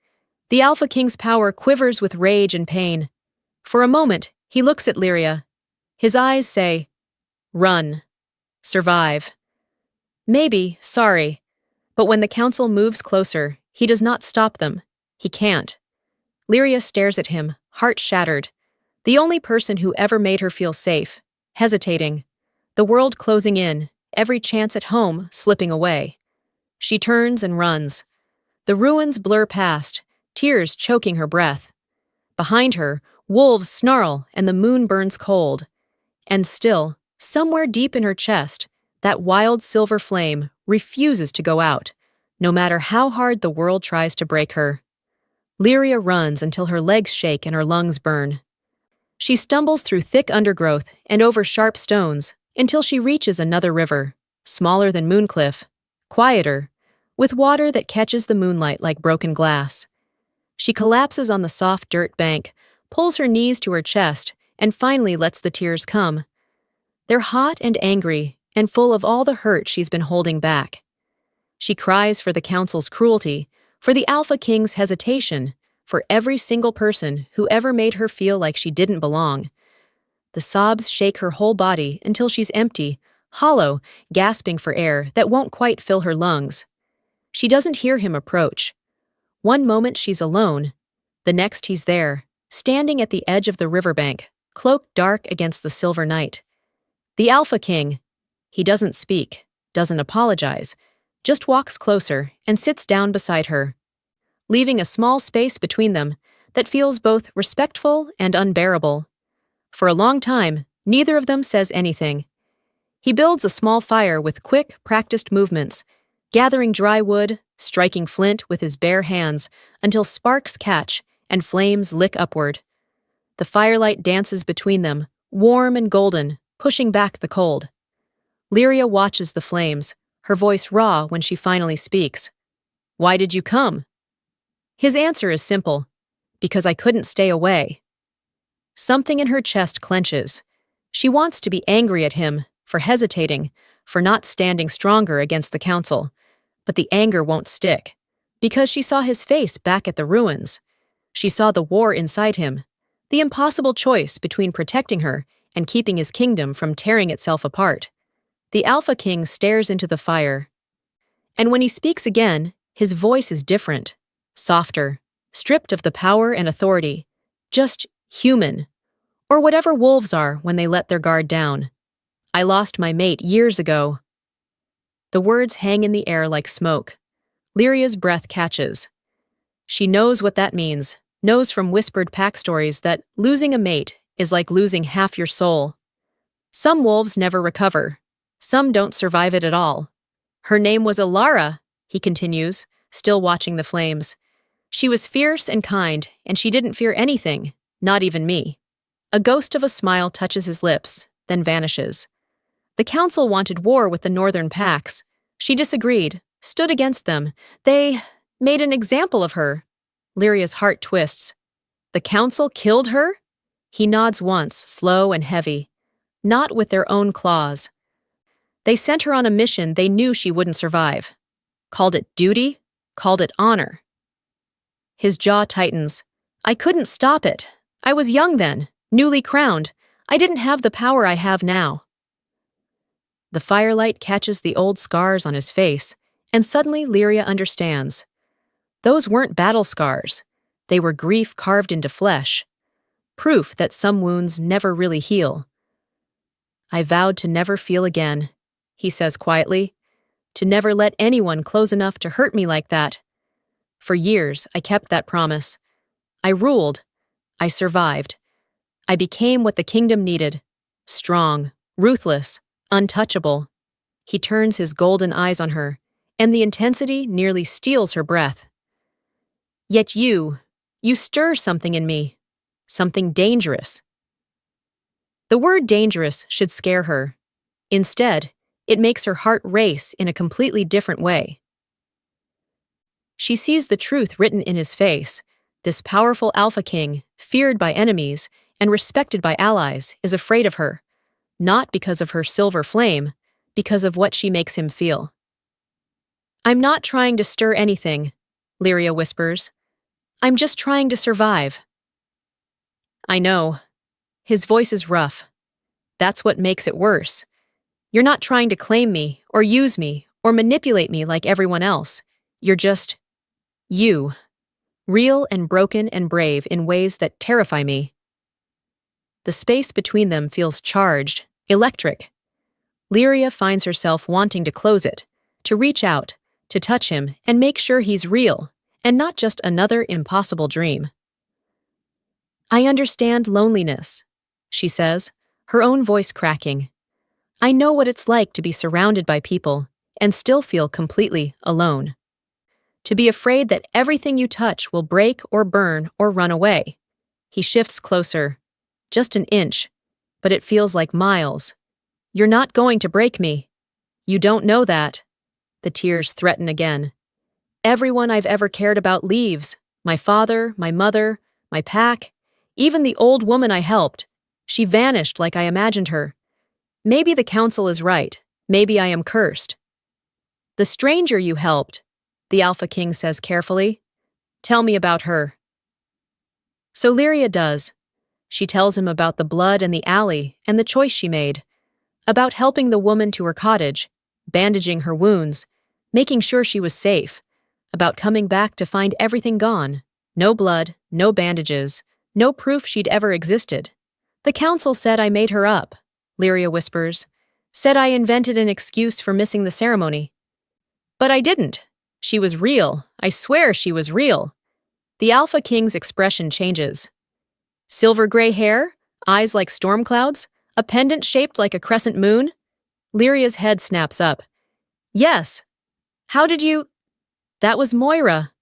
The Alpha King's power quivers with rage and pain. For a moment, he looks at Lyria. His eyes say, "Run. Survive." Maybe, sorry. But when the council moves closer, he does not stop them. He can't. Lyria stares at him, heart shattered. The only person who ever made her feel safe, hesitating. The world closing in, every chance at home slipping away. She turns and runs. The ruins blur past, tears choking her breath. Behind her, wolves snarl and the moon burns cold. And still, somewhere deep in her chest, that wild silver flame refuses to go out, no matter how hard the world tries to break her. Lyria runs until her legs shake and her lungs burn. She stumbles through thick undergrowth and over sharp stones until she reaches another river, smaller than Mooncliff, quieter, with water that catches the moonlight like broken glass. She collapses on the soft dirt bank, pulls her knees to her chest, and finally lets the tears come. They're hot and angry, and full of all the hurt she's been holding back. She cries for the council's cruelty, for the Alpha King's hesitation, for every single person who ever made her feel like she didn't belong. The sobs shake her whole body until she's empty, hollow, gasping for air that won't quite fill her lungs. She doesn't hear him approach. One moment she's alone, the next he's there, standing at the edge of the riverbank, cloaked dark against the silver night. The Alpha King. He doesn't speak, doesn't apologize, just walks closer and sits down beside her, leaving a small space between them that feels both respectful and unbearable. For a long time, neither of them says anything. He builds a small fire with quick, practiced movements, gathering dry wood, striking flint with his bare hands until sparks catch and flames lick upward. The firelight dances between them, warm and golden, pushing back the cold. Lyria watches the flames, her voice raw when she finally speaks. "Why did you come?" His answer is simple, "Because I couldn't stay away." Something in her chest clenches. She wants to be angry at him for hesitating, for not standing stronger against the council. But the anger won't stick, because she saw his face back at the ruins. She saw the war inside him, the impossible choice between protecting her and keeping his kingdom from tearing itself apart. The Alpha King stares into the fire. And when he speaks again, his voice is different, softer, stripped of the power and authority, just human, or whatever wolves are when they let their guard down. I lost my mate years ago. The words hang in the air like smoke. Lyria's breath catches. She knows what that means, knows from whispered pack stories that losing a mate is like losing half your soul. Some wolves never recover. Some don't survive it at all. Her name was Alara, he continues, still watching the flames. She was fierce and kind, and she didn't fear anything, not even me. A ghost of a smile touches his lips, then vanishes. The council wanted war with the northern packs. She disagreed, stood against them. They made an example of her. Lyria's heart twists. The council killed her? He nods once, slow and heavy. Not with their own claws. They sent her on a mission they knew she wouldn't survive. Called it duty, called it honor. His jaw tightens. I couldn't stop it. I was young then, newly crowned. I didn't have the power I have now. The firelight catches the old scars on his face, and suddenly Lyria understands. Those weren't battle scars. They were grief carved into flesh. Proof that some wounds never really heal. I vowed to never feel again, he says quietly, to never let anyone close enough to hurt me like that. For years, I kept that promise. I ruled. I survived. I became what the kingdom needed. Strong, ruthless, untouchable. He turns his golden eyes on her, and the intensity nearly steals her breath. Yet you stir something in me. Something dangerous. The word dangerous should scare her. Instead, it makes her heart race in a completely different way. She sees the truth written in his face. This powerful Alpha King, feared by enemies and respected by allies, is afraid of her. Not because of her silver flame, because of what she makes him feel. I'm not trying to stir anything, Lyria whispers. I'm just trying to survive. I know. His voice is rough. That's what makes it worse. You're not trying to claim me, or use me, or manipulate me like everyone else. You're just you. Real and broken and brave in ways that terrify me. The space between them feels charged, electric. Lyria finds herself wanting to close it, to reach out, to touch him and make sure he's real, and not just another impossible dream. I understand loneliness, she says, her own voice cracking. I know what it's like to be surrounded by people and still feel completely alone. To be afraid that everything you touch will break or burn or run away. He shifts closer. Just an inch, but it feels like miles. You're not going to break me. You don't know that. The tears threaten again. Everyone I've ever cared about leaves. My father, my mother, my pack, even the old woman I helped. She vanished like I imagined her. Maybe the council is right. Maybe I am cursed. The stranger you helped, the Alpha King says carefully. Tell me about her. So Lyria does. She tells him about the blood in the alley and the choice she made, about helping the woman to her cottage, bandaging her wounds, making sure she was safe, about coming back to find everything gone, no blood, no bandages, no proof she'd ever existed. The council said I made her up, Lyria whispers, said I invented an excuse for missing the ceremony. But I didn't. She was real. I swear she was real. The Alpha King's expression changes. Silver gray hair, eyes like storm clouds, a pendant shaped like a crescent moon? Lyria's head snaps up. Yes. How did you... That was Moira.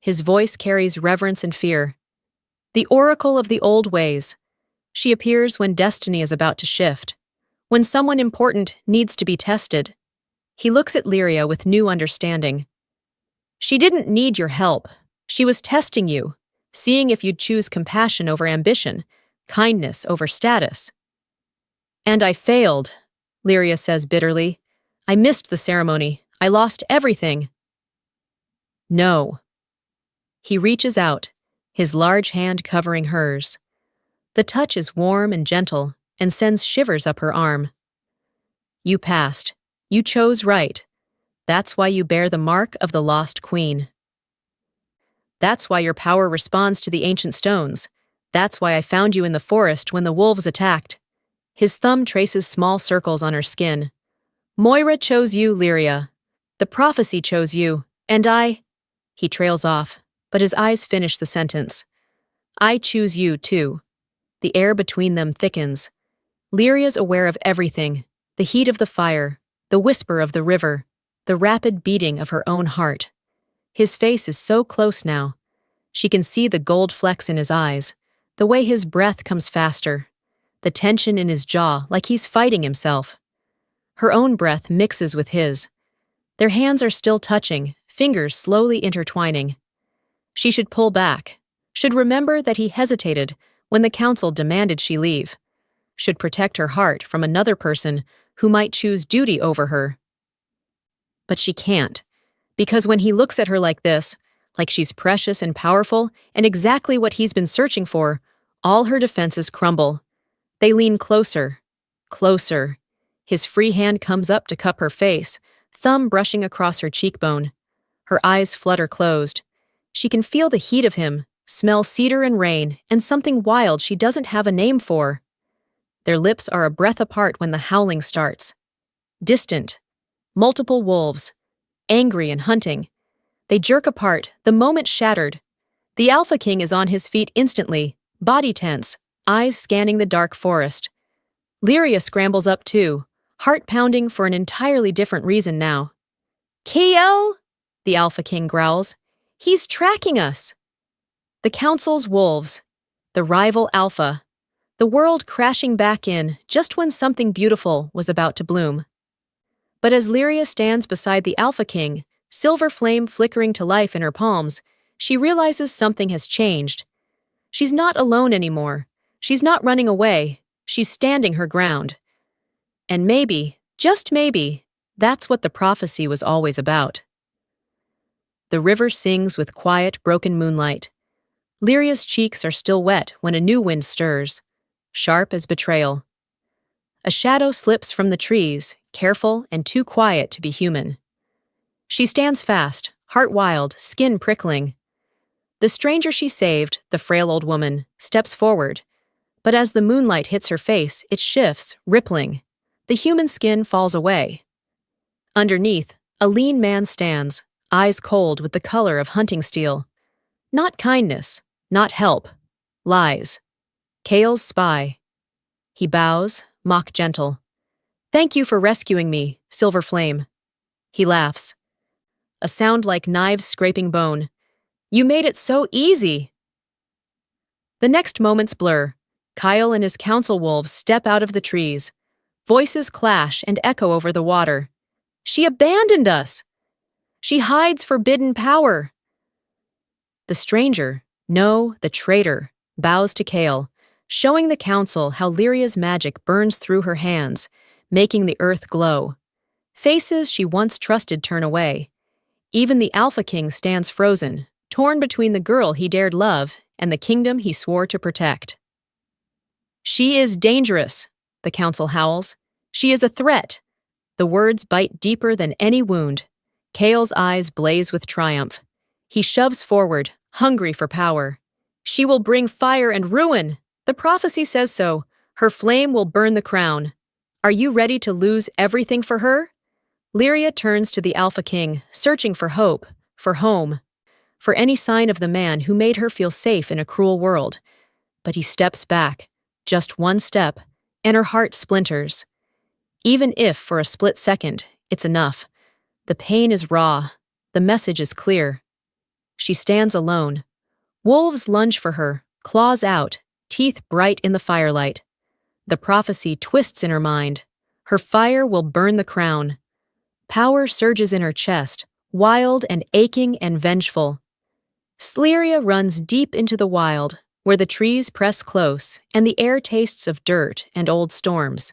His voice carries reverence and fear. The oracle of the old ways. She appears when destiny is about to shift, when someone important needs to be tested. He looks at Lyria with new understanding. She didn't need your help. She was testing you, seeing if you'd choose compassion over ambition, kindness over status. And I failed, Lyria says bitterly. I missed the ceremony. I lost everything. No. He reaches out, his large hand covering hers. The touch is warm and gentle and sends shivers up her arm. You passed. You chose right. That's why you bear the mark of the lost queen. That's why your power responds to the ancient stones. That's why I found you in the forest when the wolves attacked. His thumb traces small circles on her skin. Moira chose you, Lyria. The prophecy chose you, and I— He trails off, but his eyes finish the sentence. I choose you, too. The air between them thickens. Lyria's aware of everything, the heat of the fire, the whisper of the river, the rapid beating of her own heart. His face is so close now. She can see the gold flecks in his eyes, the way his breath comes faster, the tension in his jaw like he's fighting himself. Her own breath mixes with his. Their hands are still touching, fingers slowly intertwining. She should pull back, should remember that he hesitated when the council demanded she leave, should protect her heart from another person who might choose duty over her. But she can't, because when he looks at her like this, like she's precious and powerful and exactly what he's been searching for, all her defenses crumble. They lean closer, closer. His free hand comes up to cup her face, thumb brushing across her cheekbone. Her eyes flutter closed. She can feel the heat of him, smell cedar and rain, and something wild she doesn't have a name for. Their lips are a breath apart when the howling starts. Distant. Multiple wolves. Angry and hunting. They jerk apart, the moment shattered. The Alpha King is on his feet instantly, body tense, eyes scanning the dark forest. Lyria scrambles up too, heart pounding for an entirely different reason now. Kiel? The Alpha King growls. He's tracking us. The Council's wolves. The rival Alpha. The world crashing back in just when something beautiful was about to bloom. But as Lyria stands beside the Alpha King, silver flame flickering to life in her palms, she realizes something has changed. She's not alone anymore. She's not running away. She's standing her ground. And maybe, just maybe, that's what the prophecy was always about. The river sings with quiet, broken moonlight. Lyria's cheeks are still wet when a new wind stirs, sharp as betrayal. A shadow slips from the trees, careful and too quiet to be human. She stands fast, heart wild, skin prickling. The stranger she saved, the frail old woman, steps forward. But as the moonlight hits her face, it shifts, rippling. The human skin falls away. Underneath, a lean man stands, eyes cold with the color of hunting steel. Not kindness, not help. Lies. Kale's spy. He bows, mock gentle. Thank you for rescuing me, Silver Flame. He laughs. A sound like knives scraping bone. You made it so easy. The next moments blur. Kyle and his council wolves step out of the trees. Voices clash and echo over the water. She abandoned us. She hides forbidden power. The stranger, no, the traitor, bows to Kale, showing the council how Lyria's magic burns through her hands, making the earth glow. Faces she once trusted turn away. Even the Alpha King stands frozen, torn between the girl he dared love and the kingdom he swore to protect. She is dangerous, the council howls. She is a threat. The words bite deeper than any wound. Kale's eyes blaze with triumph. He shoves forward, hungry for power. She will bring fire and ruin. The prophecy says so. Her flame will burn the crown. Are you ready to lose everything for her? Lyria turns to the Alpha King, searching for hope, for home, for any sign of the man who made her feel safe in a cruel world. But he steps back, just one step, and her heart splinters. Even if, for a split second, it's enough. The pain is raw. The message is clear. She stands alone. Wolves lunge for her, claws out, teeth bright in the firelight. The prophecy twists in her mind. Her fire will burn the crown. Power surges in her chest, wild and aching and vengeful. Lyria runs deep into the wild, where the trees press close and the air tastes of dirt and old storms.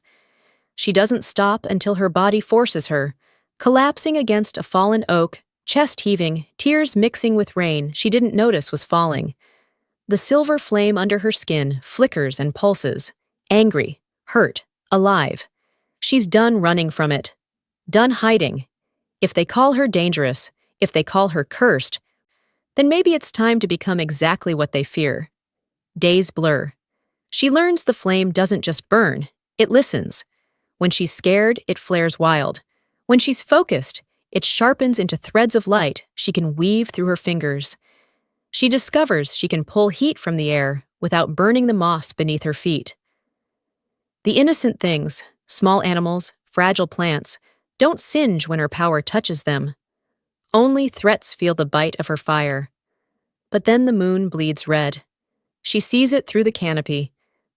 She doesn't stop until her body forces her, Collapsing against a fallen oak, chest heaving, tears mixing with rain she didn't notice was falling. The silver flame under her skin flickers and pulses, angry, hurt, alive. She's done running from it, done hiding. If they call her dangerous, if they call her cursed, then maybe it's time to become exactly what they fear. Days blur. She learns the flame doesn't just burn, it listens. When she's scared, it flares wild. When she's focused, it sharpens into threads of light she can weave through her fingers. She discovers she can pull heat from the air without burning the moss beneath her feet. The innocent things, small animals, fragile plants, don't singe when her power touches them. Only threats feel the bite of her fire. But then the moon bleeds red. She sees it through the canopy,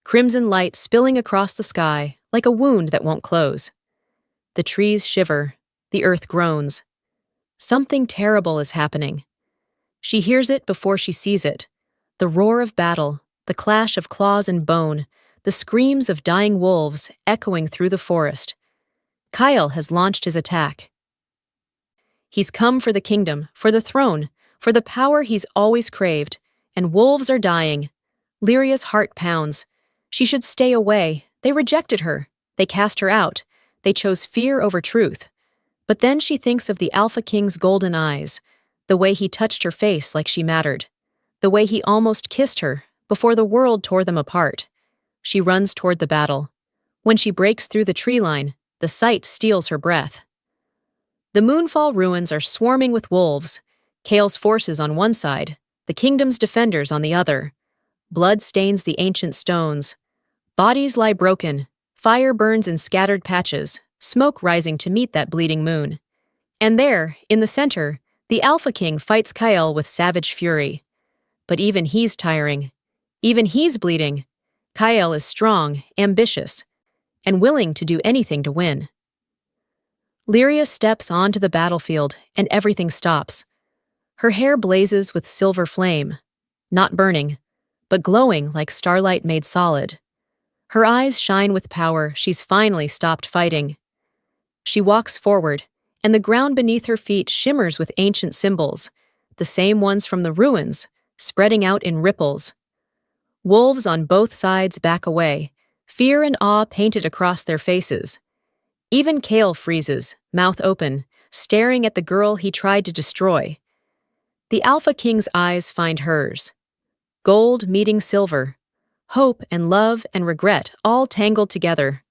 crimson light spilling across the sky like a wound that won't close. The trees shiver, the earth groans. Something terrible is happening. She hears it before she sees it. The roar of battle, the clash of claws and bone, the screams of dying wolves echoing through the forest. Kyle has launched his attack. He's come for the kingdom, for the throne, for the power he's always craved, and wolves are dying. Lyria's heart pounds. She should stay away. They rejected her. They cast her out. They chose fear over truth. But then she thinks of the Alpha King's golden eyes, the way he touched her face like she mattered, the way he almost kissed her before the world tore them apart. She runs toward the battle. When she breaks through the tree line, the sight steals her breath. The Moonfall ruins are swarming with wolves, Kale's forces on one side, the kingdom's defenders on the other. Blood stains the ancient stones. Bodies lie broken, fire burns in scattered patches, smoke rising to meet that bleeding moon. And there, in the center, the Alpha King fights Kyle with savage fury. But even he's tiring. Even he's bleeding. Kyle is strong, ambitious, and willing to do anything to win. Lyria steps onto the battlefield, and everything stops. Her hair blazes with silver flame, not burning, but glowing like starlight made solid. Her eyes shine with power. She's finally stopped fighting. She walks forward, and the ground beneath her feet shimmers with ancient symbols, the same ones from the ruins, spreading out in ripples. Wolves on both sides back away, fear and awe painted across their faces. Even Kale freezes, mouth open, staring at the girl he tried to destroy. The Alpha King's eyes find hers. Gold meeting silver, hope and love and regret all tangled together.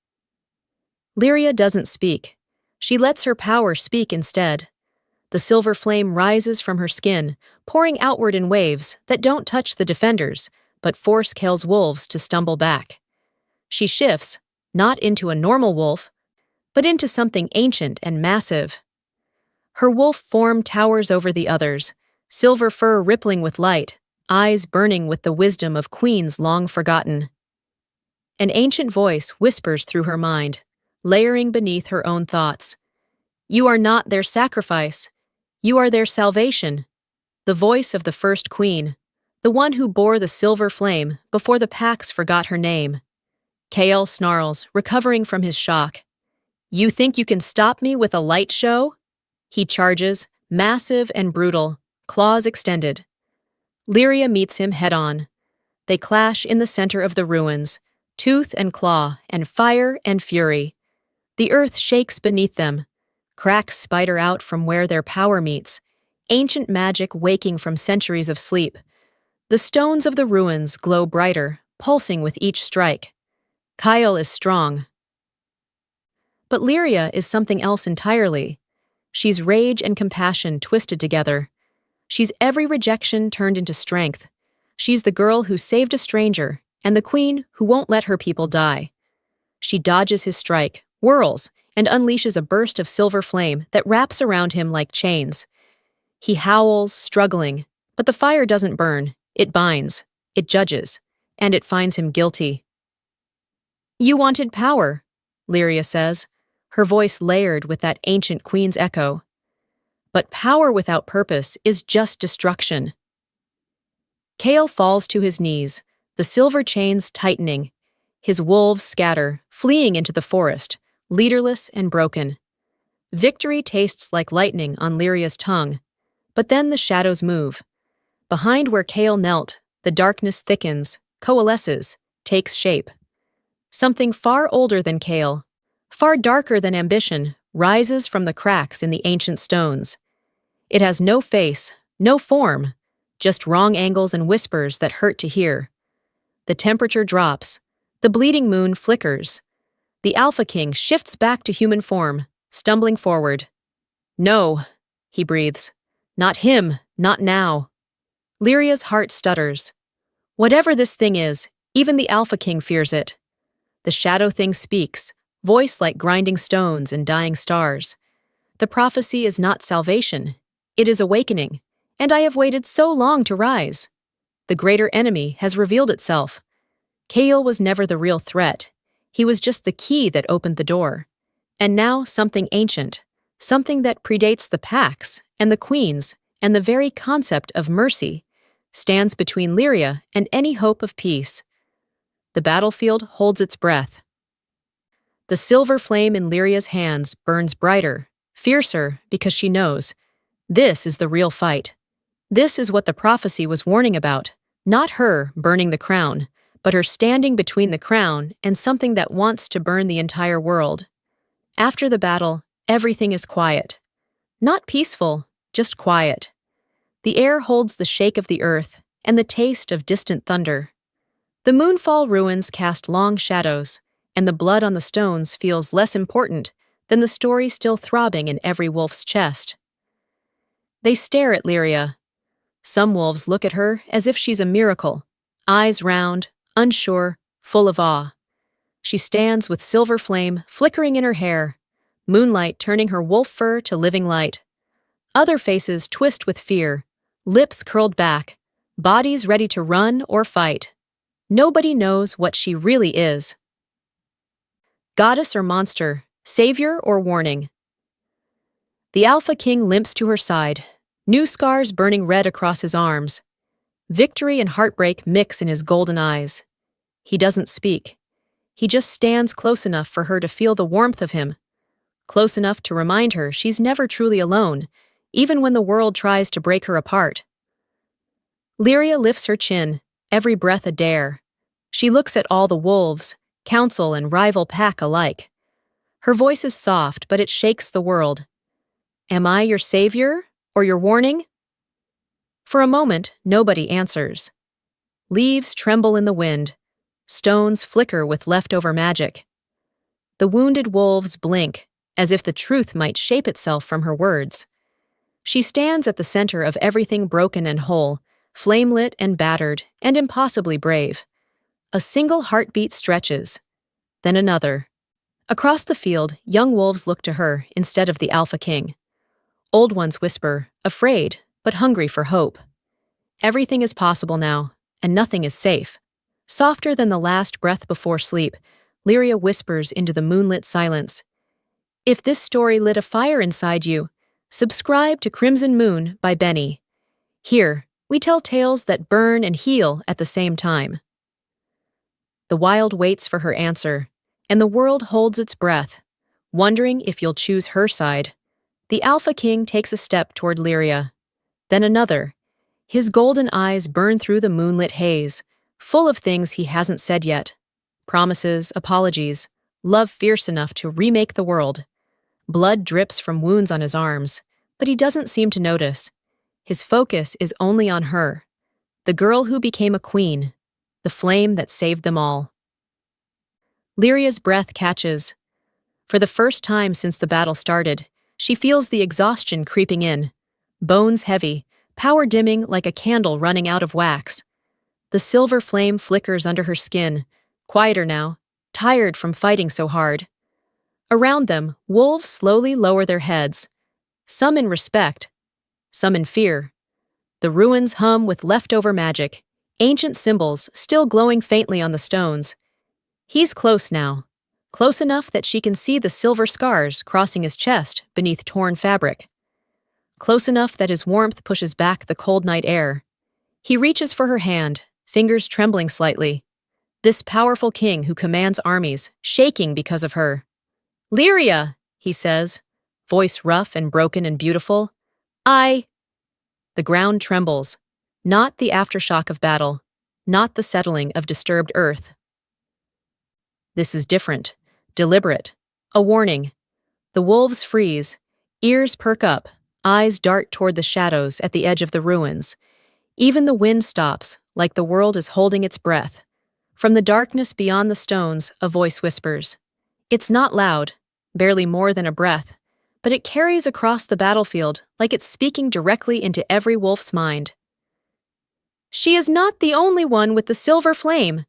Lyria doesn't speak. She lets her power speak instead. The silver flame rises from her skin, pouring outward in waves that don't touch the defenders, but force Kale's wolves to stumble back. She shifts, not into a normal wolf, but into something ancient and massive. Her wolf form towers over the others, silver fur rippling with light, eyes burning with the wisdom of queens long forgotten. An ancient voice whispers through her mind, layering beneath her own thoughts. You are not their sacrifice. You are their salvation. The voice of the first queen, the one who bore the silver flame before the packs forgot her name. Kale snarls, recovering from his shock. You think you can stop me with a light show? He charges, massive and brutal, claws extended. Lyria meets him head-on. They clash in the center of the ruins, tooth and claw, and fire and fury. The earth shakes beneath them. Cracks spider out from where their power meets, ancient magic waking from centuries of sleep. The stones of the ruins glow brighter, pulsing with each strike. Kyle is strong. But Lyria is something else entirely. She's rage and compassion twisted together. She's every rejection turned into strength. She's the girl who saved a stranger, and the queen who won't let her people die. She dodges his strike, whirls, and unleashes a burst of silver flame that wraps around him like chains. He howls, struggling, but the fire doesn't burn. It binds, it judges, and it finds him guilty. You wanted power, Lyria says, her voice layered with that ancient queen's echo. But power without purpose is just destruction. Kale falls to his knees, the silver chains tightening. His wolves scatter, fleeing into the forest, leaderless and broken. Victory tastes like lightning on Lyria's tongue. But then the shadows move. Behind where Kale knelt, the darkness thickens, coalesces, takes shape. Something far older than Kale, far darker than ambition, rises from the cracks in the ancient stones. It has no face, no form, just wrong angles and whispers that hurt to hear. The temperature drops. The bleeding moon flickers. The Alpha King shifts back to human form, stumbling forward. "No," he breathes. "Not him, not now." Lyria's heart stutters. Whatever this thing is, even the Alpha King fears it. The shadow thing speaks, voice like grinding stones and dying stars. The prophecy is not salvation. It is awakening, and I have waited so long to rise. The greater enemy has revealed itself. Kale was never the real threat. He was just the key that opened the door. And now something ancient, something that predates the Pax and the Queens and the very concept of mercy, stands between Lyria and any hope of peace. The battlefield holds its breath. The silver flame in Lyria's hands burns brighter, fiercer, because she knows. This is the real fight. This is what the prophecy was warning about, not her burning the crown, but her standing between the crown and something that wants to burn the entire world. After the battle, everything is quiet. Not peaceful, just quiet. The air holds the shake of the earth and the taste of distant thunder. The moonfall ruins cast long shadows, and the blood on the stones feels less important than the story still throbbing in every wolf's chest. They stare at Lyria. Some wolves look at her as if she's a miracle, eyes round, unsure, full of awe. She stands with silver flame flickering in her hair, moonlight turning her wolf fur to living light. Other faces twist with fear, lips curled back, bodies ready to run or fight. Nobody knows what she really is. Goddess or monster, savior or warning. The Alpha King limps to her side, new scars burning red across his arms. Victory and heartbreak mix in his golden eyes. He doesn't speak. He just stands close enough for her to feel the warmth of him, close enough to remind her she's never truly alone, even when the world tries to break her apart. Lyria lifts her chin, every breath a dare. She looks at all the wolves, council and rival pack alike. Her voice is soft, but it shakes the world. Am I your savior or your warning? For a moment, nobody answers. Leaves tremble in the wind. Stones flicker with leftover magic. The wounded wolves blink, as if the truth might shape itself from her words. She stands at the center of everything broken and whole, flame-lit and battered, and impossibly brave. A single heartbeat stretches, then another. Across the field, young wolves look to her instead of the Alpha King. Old ones whisper, afraid, but hungry for hope. Everything is possible now, and nothing is safe. Softer than the last breath before sleep, Lyria whispers into the moonlit silence. If this story lit a fire inside you, subscribe to Crimson Moon by Benny. Here, we tell tales that burn and heal at the same time. The wild waits for her answer, and the world holds its breath, wondering if you'll choose her side. The Alpha King takes a step toward Lyria, then another. His golden eyes burn through the moonlit haze, full of things he hasn't said yet. Promises, apologies, love fierce enough to remake the world. Blood drips from wounds on his arms, but he doesn't seem to notice. His focus is only on her, the girl who became a queen, the flame that saved them all. Lyria's breath catches. For the first time since the battle started, she feels the exhaustion creeping in. Bones heavy, power dimming like a candle running out of wax. The silver flame flickers under her skin, quieter now, tired from fighting so hard. Around them, wolves slowly lower their heads, some in respect, some in fear. The ruins hum with leftover magic, ancient symbols still glowing faintly on the stones. He's close now, close enough that she can see the silver scars crossing his chest beneath torn fabric. Close enough that his warmth pushes back the cold night air. He reaches for her hand, fingers trembling slightly. This powerful king who commands armies, shaking because of her. "Lyria," he says, voice rough and broken and beautiful. I. The ground trembles. Not the aftershock of battle, not the settling of disturbed earth. This is different, deliberate, a warning. The wolves freeze, ears perk up, eyes dart toward the shadows at the edge of the ruins. Even the wind stops, like the world is holding its breath. From the darkness beyond the stones, a voice whispers. It's not loud, barely more than a breath, but it carries across the battlefield like it's speaking directly into every wolf's mind. She is not the only one with the silver flame.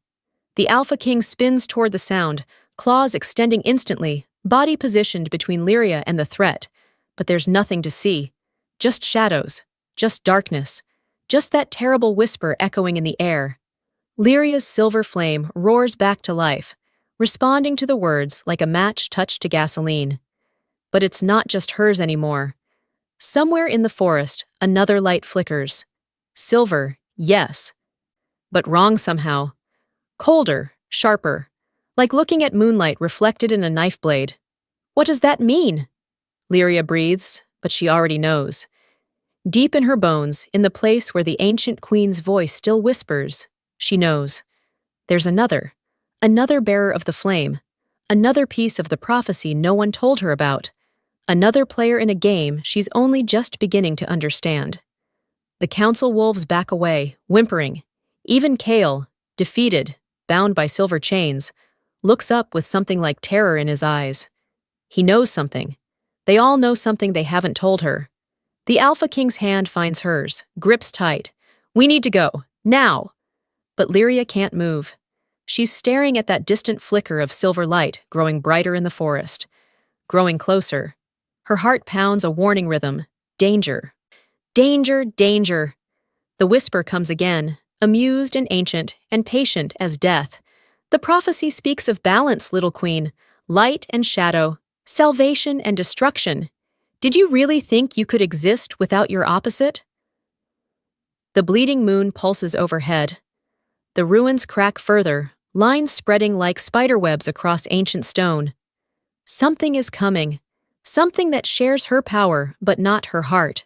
The Alpha King spins toward the sound, claws extending instantly, body positioned between Lyria and the threat. But there's nothing to see. Just shadows, just darkness, just that terrible whisper echoing in the air. Lyria's silver flame roars back to life, responding to the words like a match touched to gasoline. But it's not just hers anymore. Somewhere in the forest, another light flickers. Silver, yes, but wrong somehow. Colder, sharper, like looking at moonlight reflected in a knife blade. What does that mean? Lyria breathes, but she already knows. Deep in her bones, in the place where the ancient queen's voice still whispers, she knows. There's another bearer of the flame, another piece of the prophecy no one told her about, another player in a game she's only just beginning to understand. The council wolves back away, whimpering. Even Kale, defeated, bound by silver chains, looks up with something like terror in his eyes. He knows something. They all know something they haven't told her. The Alpha King's hand finds hers, grips tight. We need to go, now! But Lyria can't move. She's staring at that distant flicker of silver light growing brighter in the forest. Growing closer. Her heart pounds a warning rhythm. Danger. Danger, danger. The whisper comes again, amused and ancient and patient as death. The prophecy speaks of balance, little queen, light and shadow, salvation and destruction. Did you really think you could exist without your opposite? The bleeding moon pulses overhead. The ruins crack further, lines spreading like spiderwebs across ancient stone. Something is coming, something that shares her power but not her heart.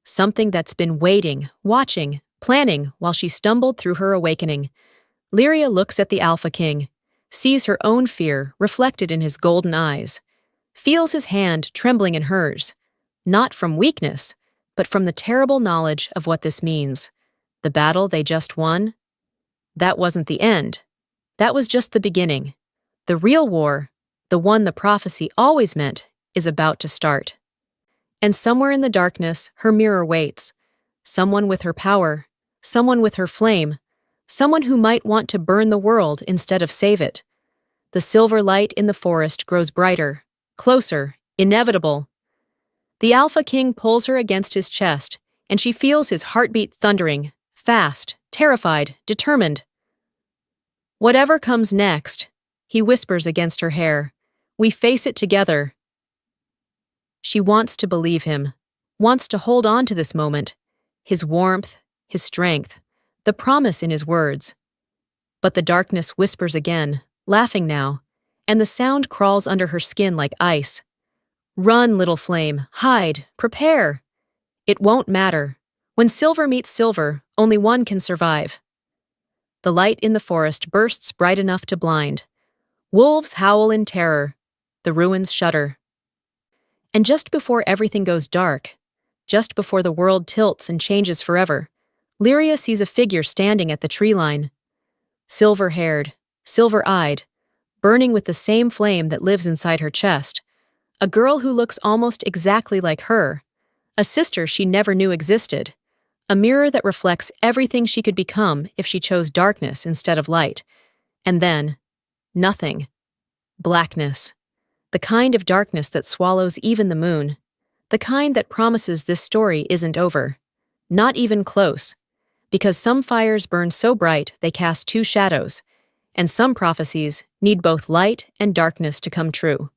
Something that's been waiting, watching, planning while she stumbled through her awakening. Lyria looks at the Alpha King, sees her own fear reflected in his golden eyes, feels his hand trembling in hers, not from weakness, but from the terrible knowledge of what this means. The battle they just won? That wasn't the end. That was just the beginning. The real war, the one the prophecy always meant, is about to start. And somewhere in the darkness, her mirror waits. Someone with her power, someone with her flame, someone who might want to burn the world instead of save it. The silver light in the forest grows brighter, closer, inevitable. The Alpha King pulls her against his chest, and she feels his heartbeat thundering, fast, terrified, determined. Whatever comes next, he whispers against her hair, we face it together. She wants to believe him, wants to hold on to this moment, his warmth, his strength, the promise in his words. But the darkness whispers again, laughing now, and the sound crawls under her skin like ice. Run, little flame, hide, prepare. It won't matter. When silver meets silver, only one can survive. The light in the forest bursts bright enough to blind. Wolves howl in terror. The ruins shudder. And just before everything goes dark, just before the world tilts and changes forever, Lyria sees a figure standing at the tree line. Silver-haired, silver-eyed, burning with the same flame that lives inside her chest. A girl who looks almost exactly like her. A sister she never knew existed. A mirror that reflects everything she could become if she chose darkness instead of light. And then, nothing. Blackness. The kind of darkness that swallows even the moon. The kind that promises this story isn't over. Not even close. Because some fires burn so bright they cast two shadows, and some prophecies need both light and darkness to come true.